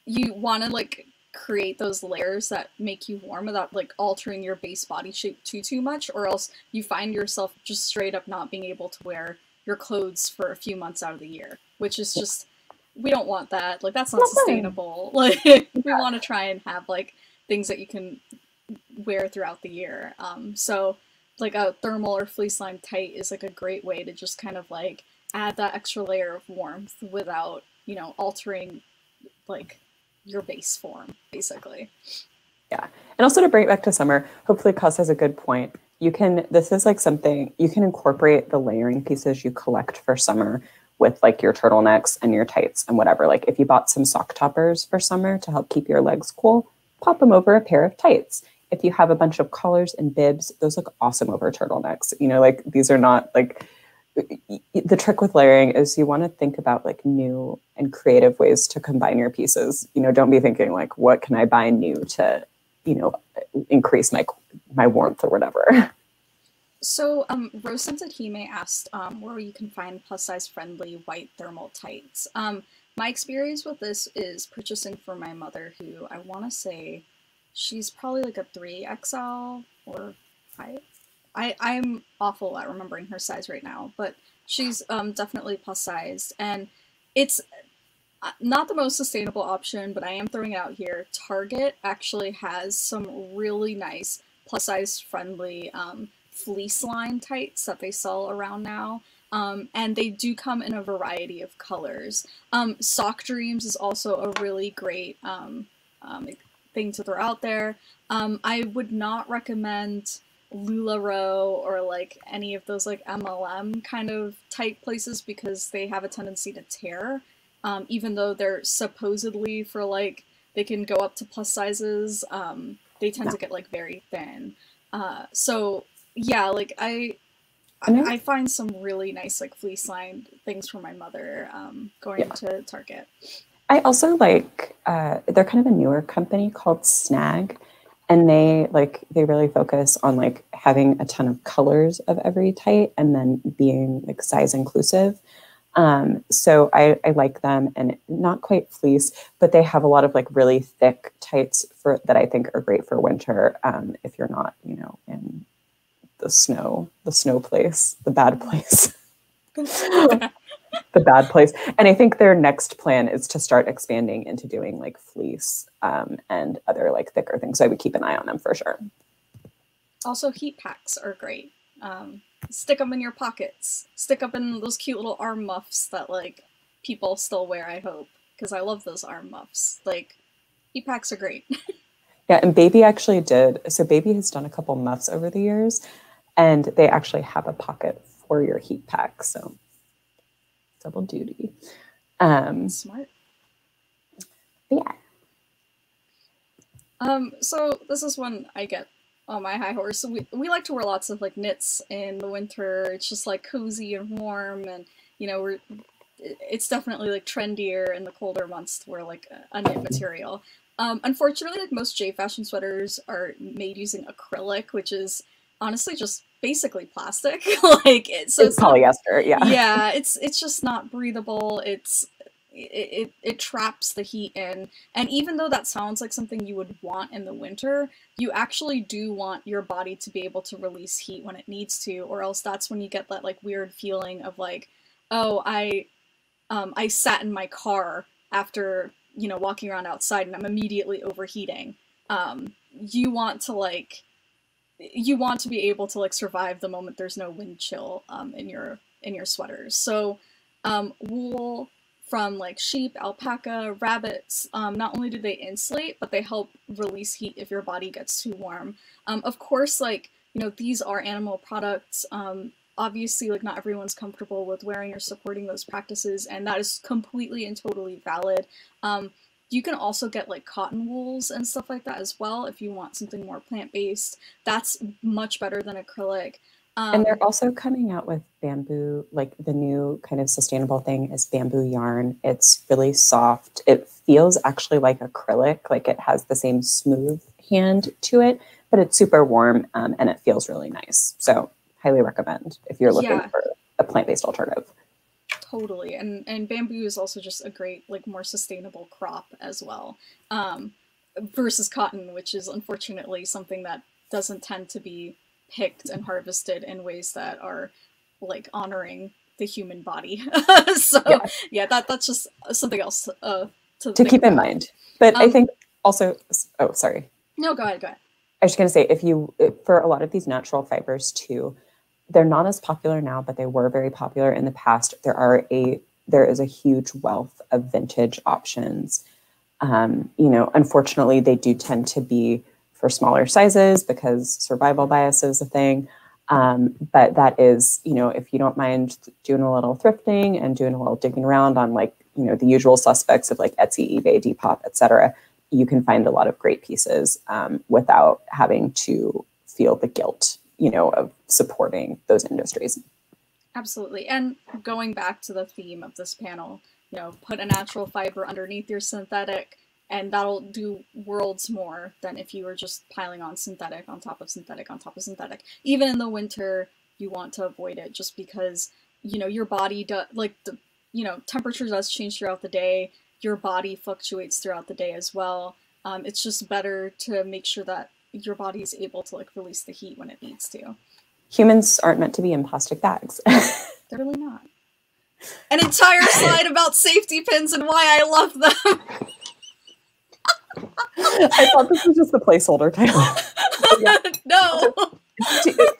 You want to like create those layers that make you warm without like altering your base body shape too much, or else you find yourself just straight up not being able to wear your clothes for a few months out of the year, which is just, we don't want that. Like that's not sustainable. Like we want to try and have like things that you can wear throughout the year. So like a thermal or fleece lined tight is like a great way to just kind of like add that extra layer of warmth without, you know, altering like your base form, basically. Yeah. And also to bring it back to summer, hopefully Cos has a good point. You can, this is like something, you can incorporate the layering pieces you collect for summer with like your turtlenecks and your tights and whatever. Like if you bought some sock toppers for summer to help keep your legs cool, pop them over a pair of tights. If you have a bunch of collars and bibs, those look awesome over turtlenecks. You know, like these are not like, the trick with layering is you want to think about like new and creative ways to combine your pieces. You know, don't be thinking like, what can I buy new to, you know, increase my warmth or whatever. So, Rose Scented Hime asked where you can find plus size friendly white thermal tights. My experience with this is purchasing for my mother, who I want to say she's probably like a 3XL or 5. I'm awful at remembering her size right now, but she's definitely plus sized, and it's not the most sustainable option, but I am throwing it out here. Target actually has some really nice plus size friendly fleece line tights that they sell around now. And they do come in a variety of colors. Sock Dreams is also a really great thing to throw out there. I would not recommend LuLaRoe or like any of those like MLM kind of tight places because they have a tendency to tear. Even though they're supposedly for like, they can go up to plus sizes, they tend to get like very thin. So yeah, like I find some really nice like fleece lined things for my mother going to Target. I also like, they're kind of a newer company called Snag, and they really focus on like having a ton of colors of every tight and then being like size inclusive. So I like them, and not quite fleece, but they have a lot of like really thick tights that I think are great for winter. If you're not, you know, in the snow place, the bad place. The bad place. And I think their next plan is to start expanding into doing like fleece and other like thicker things. So I would keep an eye on them for sure. Also, heat packs are great. Stick them in your pockets. Stick up in those cute little arm muffs that like people still wear, I hope, because I love those arm muffs. Like, heat packs are great. Yeah, and Baby actually did. So Baby has done a couple muffs over the years, and they actually have a pocket for your heat pack. So double duty. Smart. Yeah. So this is one I get on my high horse. So we like to wear lots of like knits in the winter. It's just like cozy and warm, and you know it's definitely like trendier in the colder months to wear like a knit material. Unfortunately, like most J fashion sweaters are made using acrylic, which is honestly just basically plastic. Like it's polyester. Yeah, it's just not breathable. It traps the heat in, and even though that sounds like something you would want in the winter, you actually do want your body to be able to release heat when it needs to, or else that's when you get that like weird feeling of like, oh, I sat in my car after, you know, walking around outside and I'm immediately overheating. You want to be able to like survive the moment there's no wind chill in your sweaters. So wool from like sheep, alpaca, rabbits, not only do they insulate, but they help release heat if your body gets too warm. Of course, like you know, these are animal products. Obviously, like, not everyone's comfortable with wearing or supporting those practices, and that is completely and totally valid. You can also get like cotton wools and stuff like that as well if you want something more plant-based. That's much better than acrylic. And they're also coming out with bamboo, like the new kind of sustainable thing is bamboo yarn. It's really soft. It feels actually like acrylic, like it has the same smooth hand to it, but it's super warm and it feels really nice. So highly recommend if you're looking for a plant-based alternative. Totally. And bamboo is also just a great, like, more sustainable crop as well. Versus cotton, which is unfortunately something that doesn't tend to be picked and harvested in ways that are like honoring the human body. So yeah, that's just something else to keep in mind. But I think also, oh, sorry. No, go ahead. I was just going to say, for a lot of these natural fibers too, they're not as popular now, but they were very popular in the past. There is a huge wealth of vintage options. You know, unfortunately, they do tend to be for smaller sizes because survival bias is a thing. But that is, you know, if you don't mind doing a little thrifting and doing a little digging around on, like, you know, the usual suspects of like Etsy, eBay, Depop, etc., you can find a lot of great pieces without having to feel the guilt, you know, of supporting those industries. Absolutely. And going back to the theme of this panel, you know, put a natural fiber underneath your synthetic, and that'll do worlds more than if you were just piling on synthetic on top of synthetic on top of synthetic. Even in the winter, you want to avoid it just because, you know, your body does, like, the, you know, temperature does change throughout the day. Your body fluctuates throughout the day as well. It's just better to make sure that your body is able to, like, release the heat when it needs to. Humans aren't meant to be in plastic bags. They're really not. An entire slide about safety pins and why I love them. I thought this was just the placeholder title. Yeah. No.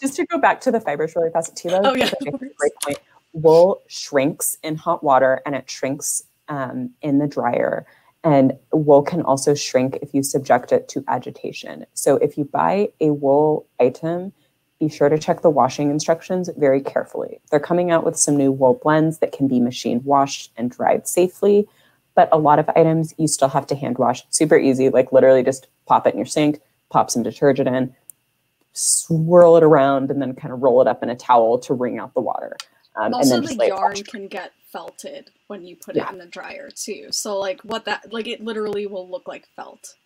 Just to go back to the fibers really fast, Tila, oh, yeah. Great point. Wool shrinks in hot water and it shrinks in the dryer. And wool can also shrink if you subject it to agitation. So if you buy a wool item, be sure to check the washing instructions very carefully. They're coming out with some new wool blends that can be machine washed and dried safely. But a lot of items you still have to hand wash. Super easy, like literally just pop it in your sink, pop some detergent in, swirl it around, and then kind of roll it up in a towel to wring out the water. Also, and then the yarn can get felted when you put it in the dryer too. So like it literally will look like felt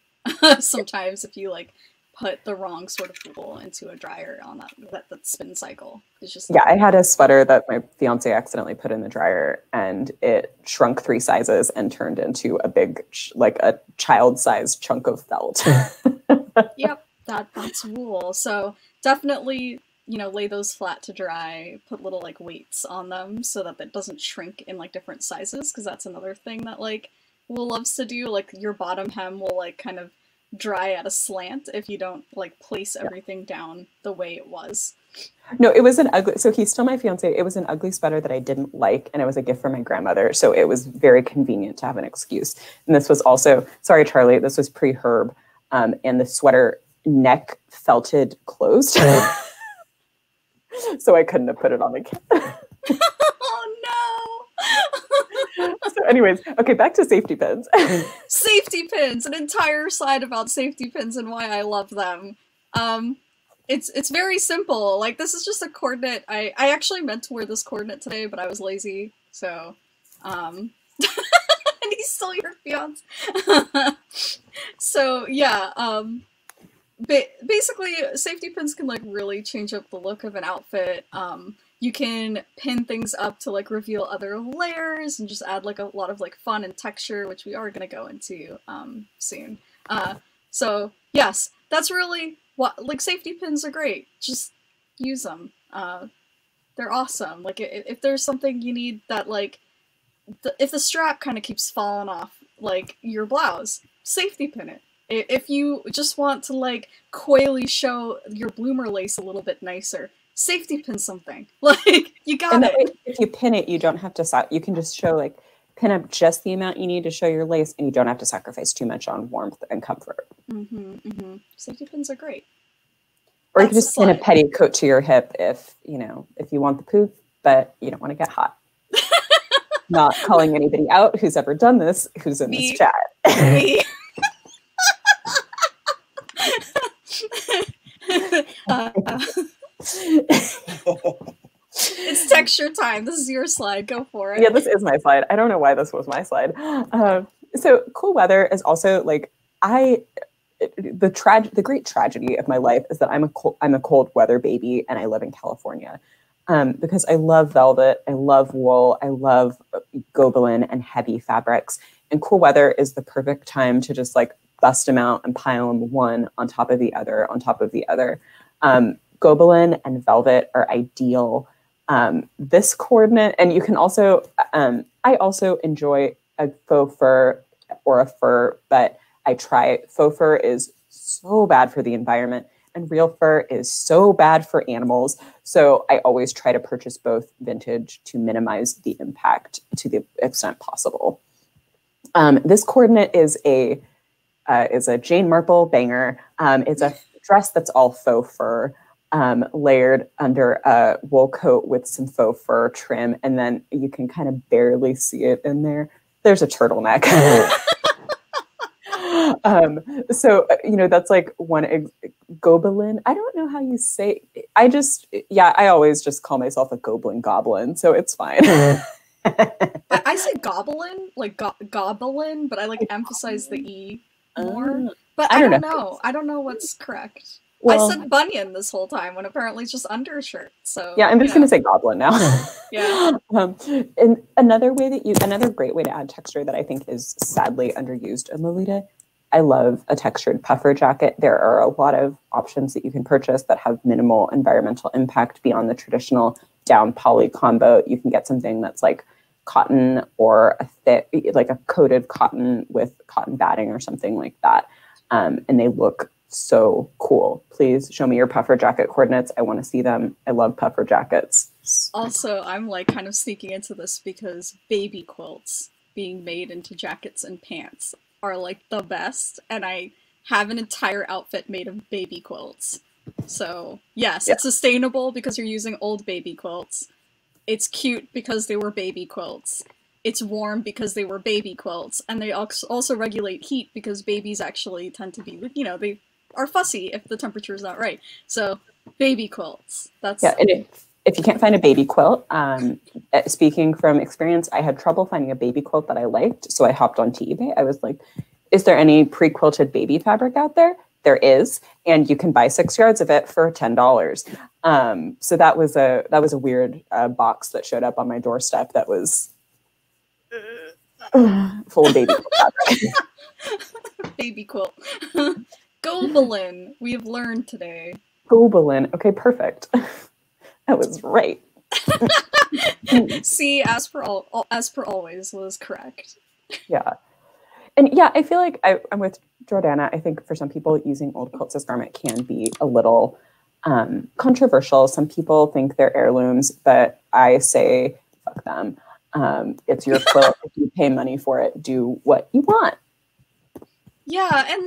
sometimes if you like put the wrong sort of wool into a dryer on that spin cycle. It's just I had a sweater that my fiance accidentally put in the dryer and it shrunk 3 sizes and turned into a big, like a child-sized chunk of felt. Yep, that's wool. So definitely, you know, lay those flat to dry, put little like weights on them so that it doesn't shrink in like different sizes, because that's another thing that like wool loves to do. Like your bottom hem will like kind of dry at a slant if you don't like place everything down the way it was. No, it was an ugly, so he's still my fiance. It was an ugly sweater that I didn't like, and it was a gift from my grandmother. So it was very convenient to have an excuse. And this was also, sorry, Charlie, this was pre-Herb. And the sweater neck felted closed. So I couldn't have put it on again. Oh no! So anyways, okay, back to safety pins. Safety pins! An entire slide about safety pins and why I love them. It's very simple. Like, this is just a coordinate. I actually meant to wear this coordinate today, but I was lazy, so, and he's still your fiance. So, yeah, basically, safety pins can, like, really change up the look of an outfit. You can pin things up to, like, reveal other layers and just add, like, a lot of, like, fun and texture, which we are gonna go into, soon. So, yes, that's really what, like, safety pins are great. Just use them. They're awesome. Like, if there's something you need that, like, if the strap kind of keeps falling off, like, your blouse, safety pin it. If you just want to, like, coyly show your bloomer lace a little bit nicer, safety pin something. Like, you got it. If you pin it, you don't have to, you can just show, like, pin up just the amount you need to show your lace, and you don't have to sacrifice too much on warmth and comfort. Safety pins are great. Or you can That's just pin a slut. petticoat to your hip if you want the poop, but you don't want to get hot. Not calling anybody out who's ever done this, who's in this Me. chat. Me. uh, it's texture time. This is your slide. Go for it. Yeah, this is my slide. I don't know why this was my slide. So cool weather is also like the great tragedy of my life is that I'm a cold weather baby and I live in California. Because I love velvet, I love wool, I love Gobelin and heavy fabrics. And cool weather is the perfect time to just like bust them out and pile them one on top of the other, on top of the other. Gobelin and velvet are ideal. This coordinate, and you can also, I also enjoy a faux fur or a fur, but faux fur is so bad for the environment and real fur is so bad for animals. So I always try to purchase both vintage to minimize the impact to the extent possible. This coordinate is a Jane Marple banger. It's a dress that's all faux fur, layered under a wool coat with some faux fur trim. And then you can kind of barely see it in there. There's a turtleneck. So, that's like one Gobelin. I don't know how you say, I always just call myself a goblin. So it's fine. I say gobelin, like gobelin, but I like emphasize the E more. But I don't know. I don't know what's correct. Well, I said bunion this whole time when apparently it's just undershirt. So yeah, I'm just going to say goblin now. Yeah. And another great way to add texture that I think is sadly underused in Lolita, I love a textured puffer jacket. There are a lot of options that you can purchase that have minimal environmental impact beyond the traditional down poly combo. You can get something that's like cotton or like a coated cotton with cotton batting or something like that. And they look so cool. Please show me your puffer jacket coordinates. I want to see them. I love puffer jackets. Also, I'm like kind of sneaking into this because baby quilts being made into jackets and pants are like the best, and I have an entire outfit made of baby quilts. So yes, It's sustainable because you're using old baby quilts. It's cute because they were baby quilts. It's warm because they were baby quilts, and they also regulate heat because babies actually tend to be, they are fussy if the temperature is not right. So baby quilts. And if you can't find a baby quilt, speaking from experience, I had trouble finding a baby quilt that I liked. So I hopped onto eBay. I was like, is there any pre-quilted baby fabric out there? There is. And you can buy 6 yards of it for $10. So that was a weird box that showed up on my doorstep that was full of baby quilt fabric. Baby quilt. Gobelin, we have learned today. Gobelin. Okay, perfect. I was right. See, as per always, was correct. Yeah. And yeah, I feel like I'm with Jordana. I think for some people, using old quilts as garment can be a little controversial. Some people think they're heirlooms, but I say, fuck them. It's your quilt. If you pay money for it, do what you want. Yeah, and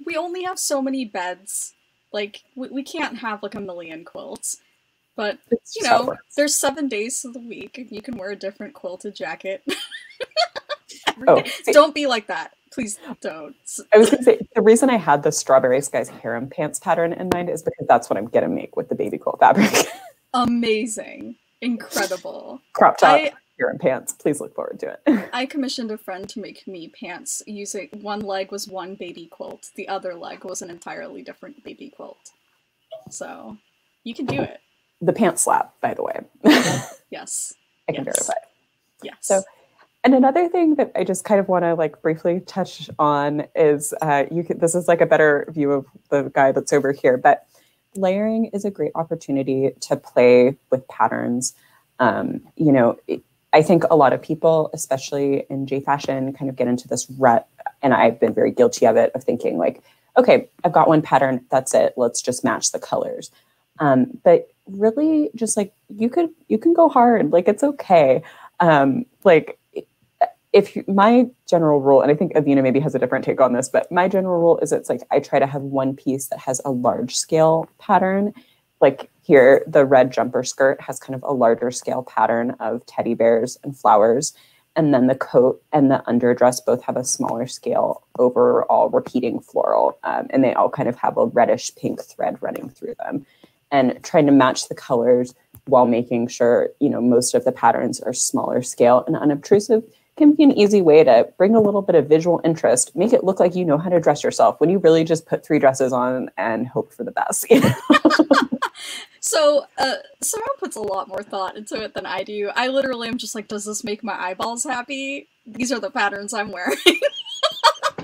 we only have so many beds. Like, we can't have like a million quilts. But, there's 7 days of the week, and you can wear a different quilted jacket. Don't be like that. Please don't. I was going to say, the reason I had the Strawberry Skies harem pants pattern in mind is because that's what I'm going to make with the baby quilt fabric. Amazing. Incredible. Crop top harem pants. Please look forward to it. I commissioned a friend to make me pants using one leg was one baby quilt. The other leg was an entirely different baby quilt. So, you can do it. The pants slap, by the way. Yes. I can verify. Yes. So, and another thing that I just kind of want to like briefly touch on is this is like a better view of the guy that's over here, but layering is a great opportunity to play with patterns. I think a lot of people, especially in J fashion, kind of get into this rut, and I've been very guilty of it, of thinking like, okay, I've got one pattern, that's it, let's just match the colors. But really just like you can go hard, like it's okay. my general rule, and I think Avina maybe has a different take on this, but my general rule is it's like I try to have one piece that has a large scale pattern. Like here, the red jumper skirt has kind of a larger scale pattern of teddy bears and flowers. And then the coat and the underdress both have a smaller scale overall repeating floral. And they all kind of have a reddish pink thread running through them. And trying to match the colors while making sure, most of the patterns are smaller scale and unobtrusive can be an easy way to bring a little bit of visual interest, make it look like you know how to dress yourself when you really just put 3 dresses on and hope for the best. So, Simone puts a lot more thought into it than I do. I literally am just like, does this make my eyeballs happy? These are the patterns I'm wearing.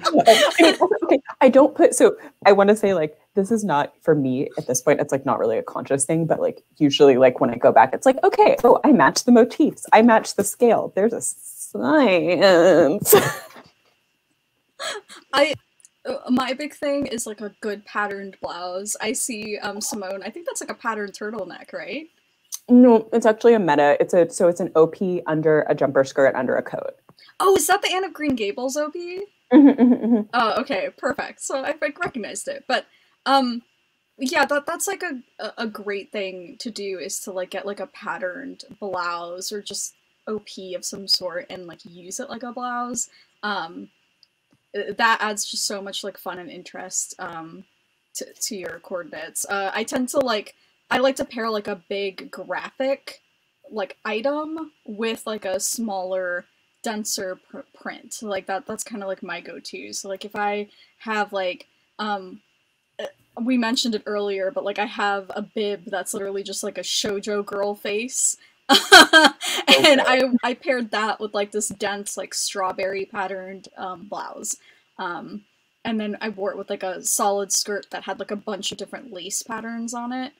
Okay, I don't put, so I want to say like, this is not for me at this point. It's like not really a conscious thing, but like usually like when I go back, it's like, okay, oh, I match the motifs. I match the scale. There's a science. My big thing is like a good patterned blouse. I see Simone, I think that's like a patterned turtleneck, right? No, it's actually a meta. It's an OP under a jumper skirt under a coat. Oh, is that the Anne of Green Gables OP? Oh, okay, perfect. So I recognized it. But yeah, that's like a great thing to do, is to like get like a patterned blouse or just OP of some sort and like use it like a blouse. That adds just so much like fun and interest to your coordinates. I tend to I like to pair like a big graphic like item with like a smaller, denser print. Like that's kind of like my go-to. So like if I have like we mentioned it earlier, but like I have a bib that's literally just like a shoujo girl face. And I paired that with like this dense like strawberry patterned blouse. And then I wore it with like a solid skirt that had like a bunch of different lace patterns on it.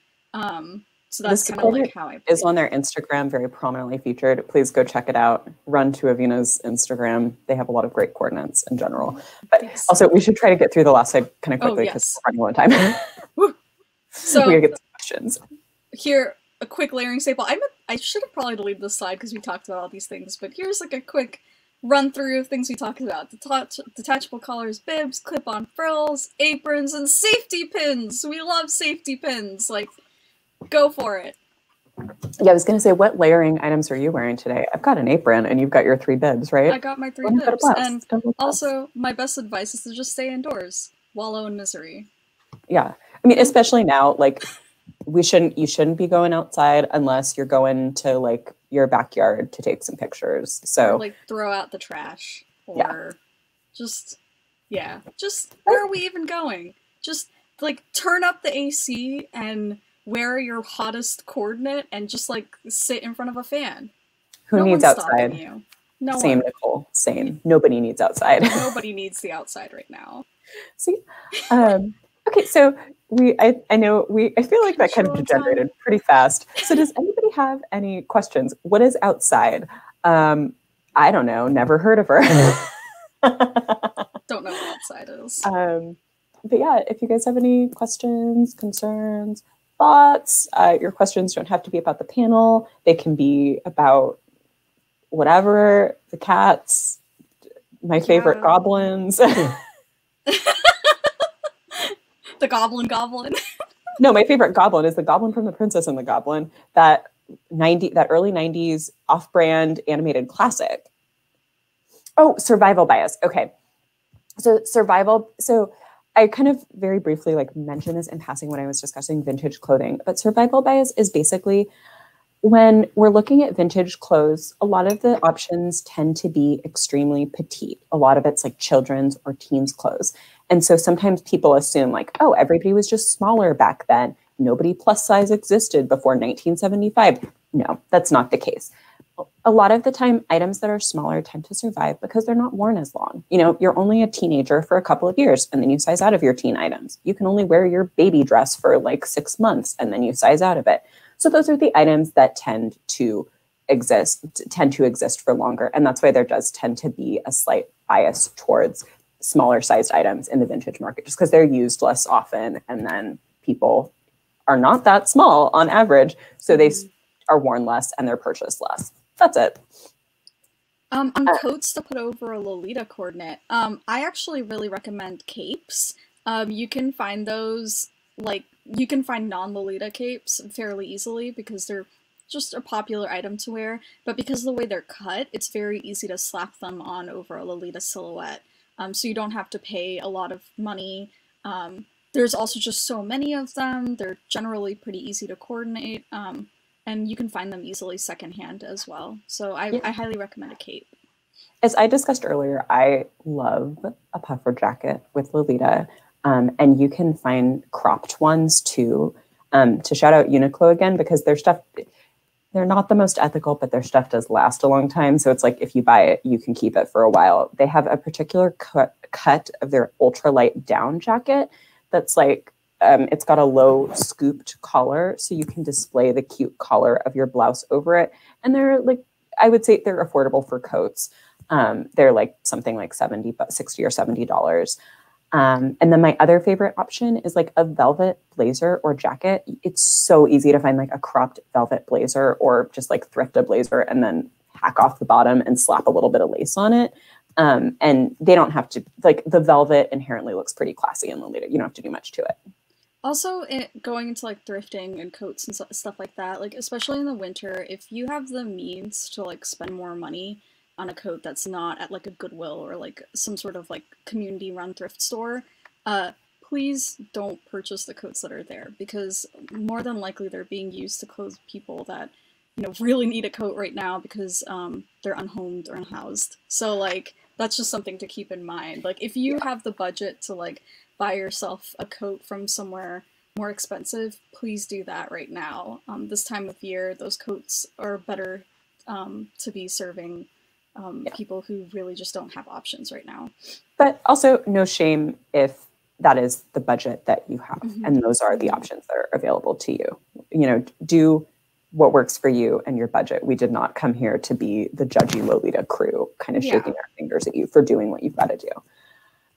So that's kind of like how I is on their Instagram, very prominently featured. Please go check it out. Run to Avina's Instagram. They have a lot of great coordinates in general. But also, we should try to get through the last slide kind of quickly because we're running low on time. So we gotta get some questions. Here, a quick layering staple. I should have probably deleted this slide because we talked about all these things, but here's like a quick run through of things we talked about. Detachable collars, bibs, clip-on frills, aprons, and safety pins! We love safety pins! Like, go for it. Yeah, I was going to say, what layering items are you wearing today? I've got an apron, and you've got your 3 bibs, right? I got my 3 bibs, and also, my best advice is to just stay indoors. Wallow in misery. Yeah. I mean, especially now, like, you shouldn't be going outside unless you're going to, like, your backyard to take some pictures. So, or, like, throw out the trash. Or just where are we even going? Just, like, turn up the AC and wear your hottest coordinate and just like sit in front of a fan. Who needs outside? You. No Same, one. Nicole. Same. Nobody needs outside. Nobody needs the outside right now. See, okay. So I feel like that kind of degenerated pretty fast. So does anybody have any questions? What is outside? I don't know. Never heard of her. Don't know what outside is. But yeah, if you guys have any questions, concerns, thoughts, your questions don't have to be about the panel. They can be about whatever, the cats, my favorite goblins. The goblin. No, my favorite goblin is the goblin from The Princess and the Goblin, that early 90s off-brand animated classic. Oh, survival bias. Okay. So I kind of very briefly like mentioned this in passing when I was discussing vintage clothing, but survival bias is basically when we're looking at vintage clothes, a lot of the options tend to be extremely petite. A lot of it's like children's or teens clothes. And so sometimes people assume like, oh, everybody was just smaller back then. Nobody plus size existed before 1975. No, that's not the case. A lot of the time, items that are smaller tend to survive because they're not worn as long. You know, you're only a teenager for a couple of years and then you size out of your teen items. You can only wear your baby dress for like 6 months and then you size out of it. So those are the items that tend to exist for longer. And that's why there does tend to be a slight bias towards smaller sized items in the vintage market, just because they're used less often. And then people are not that small on average. So they are worn less and they're purchased less. That's it. On coats to put over a Lolita coordinate, I actually really recommend capes. You can find those, like, you can find non-Lolita capes fairly easily because they're just a popular item to wear, but because of the way they're cut, it's very easy to slap them on over a Lolita silhouette. So you don't have to pay a lot of money. There's also just so many of them. They're generally pretty easy to coordinate. And you can find them easily secondhand as well. So I highly recommend a cape. As I discussed earlier, I love a puffer jacket with Lolita, and you can find cropped ones too. To shout out Uniqlo again, because their stuff, they're not the most ethical, but their stuff does last a long time. So it's like if you buy it, you can keep it for a while. They have a particular cut of their ultralight down jacket that's like, it's got a low scooped collar, so you can display the cute collar of your blouse over it. And they're like, I would say they're affordable for coats. They're like something like $60 or $70. And then my other favorite option is like a velvet blazer or jacket. It's so easy to find like a cropped velvet blazer, or just like thrift a blazer and then hack off the bottom and slap a little bit of lace on it. And they don't have to, like, the velvet inherently looks pretty classy in Lolita. You don't have to do much to it. Also, going into like thrifting and coats and stuff like that, like especially in the winter, if you have the means to like spend more money on a coat that's not at like a Goodwill or like some sort of like community run thrift store, please don't purchase the coats that are there, because more than likely they're being used to clothe people that, you know, really need a coat right now because they're unhomed or unhoused. So like that's just something to keep in mind. Like if you have the budget to like buy yourself a coat from somewhere more expensive, please do that right now. This time of year, those coats are better to be serving people who really just don't have options right now. But also no shame if that is the budget that you have, and those are the options that are available to you. You know, do what works for you and your budget. We did not come here to be the judgy Lolita crew kind of shaking our fingers at you for doing what you've got to do.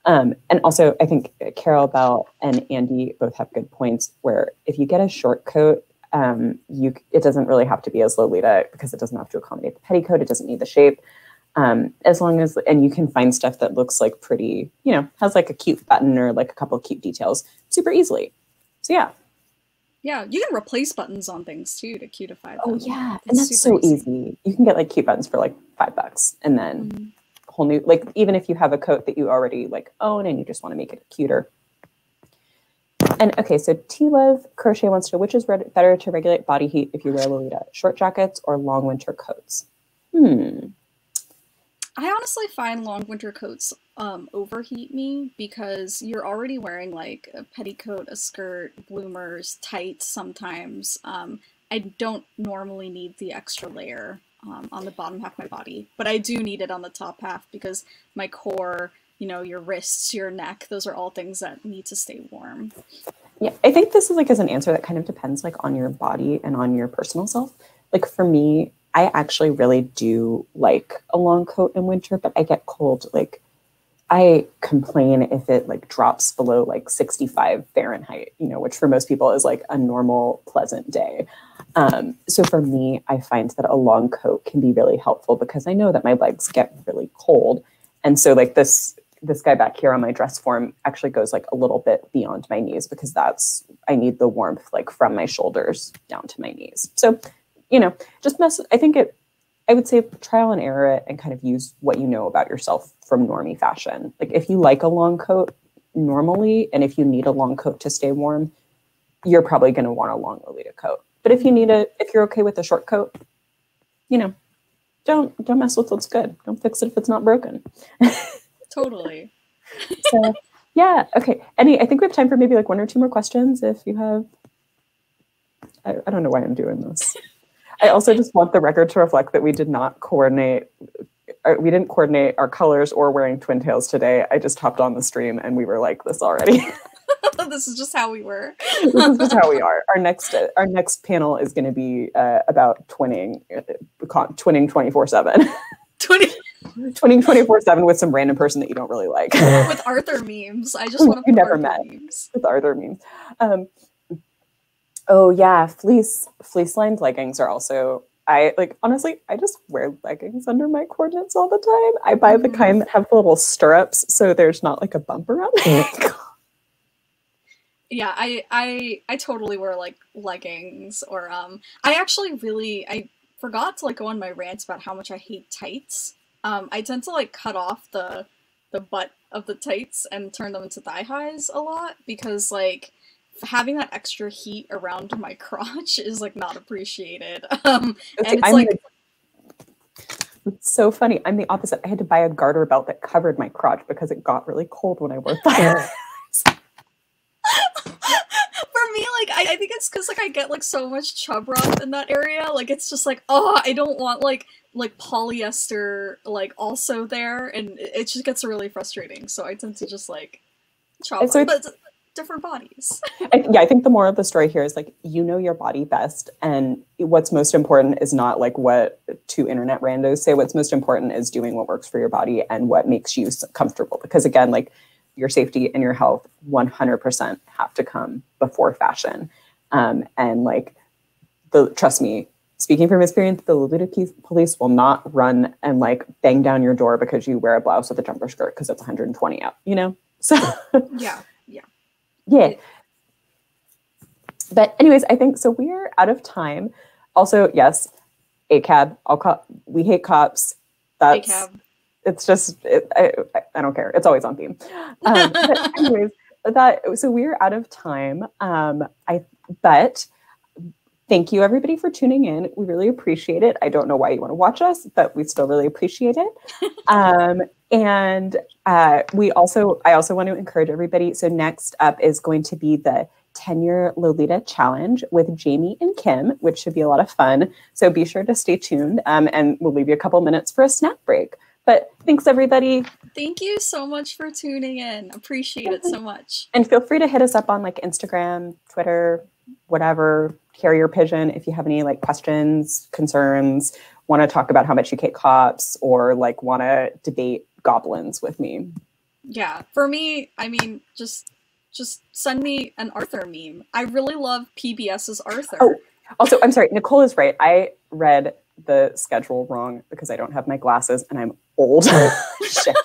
And also, I think Carol Bell and Andy both have good points where if you get a short coat, it doesn't really have to be as Lolita, because it doesn't have to accommodate the petticoat. It doesn't need the shape. As long as, and you can find stuff that looks like pretty, you know, has like a cute button or like a couple of cute details super easily. So yeah. Yeah, you can replace buttons on things too to cutify them. Oh yeah, and that's so easy. You can get like cute buttons for like $5, and then whole new, like even if you have a coat that you already like own and you just want to make it cuter. And okay, so T-Love Crochet wants to know, which is better to regulate body heat if you wear Lolita, short jackets or long winter coats? I honestly find long winter coats overheat me, because you're already wearing like a petticoat, a skirt, bloomers, tights sometimes. I don't normally need the extra layer on the bottom half of my body, but I do need it on the top half because my core, you know, your wrists, your neck, those are all things that need to stay warm. Yeah, I think this is like as an answer that kind of depends like on your body and on your personal self. Like for me, I actually really do like a long coat in winter, but I get cold. Like I complain if it like drops below like 65 Fahrenheit, you know, which for most people is like a normal, pleasant day. So for me, I find that a long coat can be really helpful because I know that my legs get really cold. And so like this guy back here on my dress form actually goes like a little bit beyond my knees, because I need the warmth like from my shoulders down to my knees. So, you know, I would say trial and error it and kind of use what you know about yourself from normie fashion. Like if you like a long coat normally, and if you need a long coat to stay warm, you're probably going to want a long Lolita coat. But if you're okay with a short coat, you know, don't mess with what's good. Don't fix it if it's not broken. Totally. So yeah. Okay. I think we have time for maybe like one or two more questions if you have. I don't know why I'm doing this. I also just want the record to reflect that we didn't coordinate our colors or wearing twin tails today. I just hopped on the stream and we were like this already. This is just how we were. This is just how we are. Our next panel is going to be about twinning 24/7. Twinning 24/7 with some random person that you don't really like. With Arthur memes. I just want to put Arthur memes. With Arthur memes. Oh yeah, fleece lined leggings are also I like honestly, I just wear leggings under my coordinates all the time. I buy the kind that have the little stirrups, so there's not like a bump around it. Yeah, I totally wear like leggings or I forgot to like go on my rants about how much I hate tights. I tend to like cut off the butt of the tights and turn them into thigh highs a lot because like having that extra heat around my crotch is like not appreciated. And it's like it's so funny. I'm the opposite. I had to buy a garter belt that covered my crotch because it got really cold when I wore thigh. For me, like I think it's because like I get like so much chub rub in that area. Like it's just like, oh, I don't want like polyester like also there, and it just gets really frustrating. So I tend to just like chop so but different bodies. I think the moral of the story here is like, you know your body best, and what's most important is not like what two internet randos say. What's most important is doing what works for your body and what makes you comfortable. Because again, like your safety and your health 100% have to come before fashion. And like trust me, speaking from experience, the Lolita police will not run and like bang down your door because you wear a blouse with a jumper skirt because it's 120 out, you know? So yeah. But anyways, I think so we're out of time. Also, yes, ACAB. We hate cops. That's ACAB. It's just I don't care. It's always on theme. But anyways, so we're out of time. But thank you everybody for tuning in. We really appreciate it. I don't know why you want to watch us, but we still really appreciate it. And I also want to encourage everybody. So next up is going to be the 10-year Lolita challenge with Jamie and Kim, which should be a lot of fun. So be sure to stay tuned, and we'll leave you a couple minutes for a snack break. But thanks, everybody. Thank you so much for tuning in. Appreciate it so much. And feel free to hit us up on like Instagram, Twitter, whatever, carrier pigeon, if you have any like questions, concerns, want to talk about how much you hate cops, or like want to debate goblins with me. Yeah, for me, I mean, just send me an Arthur meme. I really love PBS's Arthur. Oh, also, I'm sorry, Nicole is right. I read the schedule wrong because I don't have my glasses and I'm old. Shit.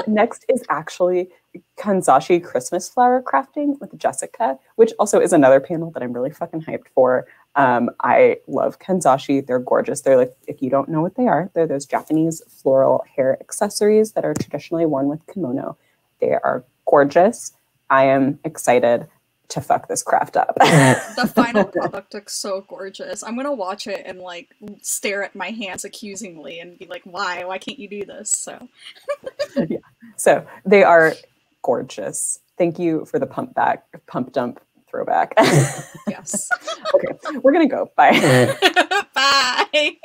Next is actually Kanzashi Christmas flower crafting with Jessica, which also is another panel that I'm really fucking hyped for. I love Kanzashi. They're gorgeous. They're like, if you don't know what they are, they're those Japanese floral hair accessories that are traditionally worn with kimono. They are gorgeous. I am excited to fuck this craft up. The final product looks so gorgeous. I'm gonna watch it and like stare at my hands accusingly and be like, why can't you do this? So yeah, so they are gorgeous. Thank you for the pump dump throwback. Yes. Okay, we're gonna go. Bye. Bye.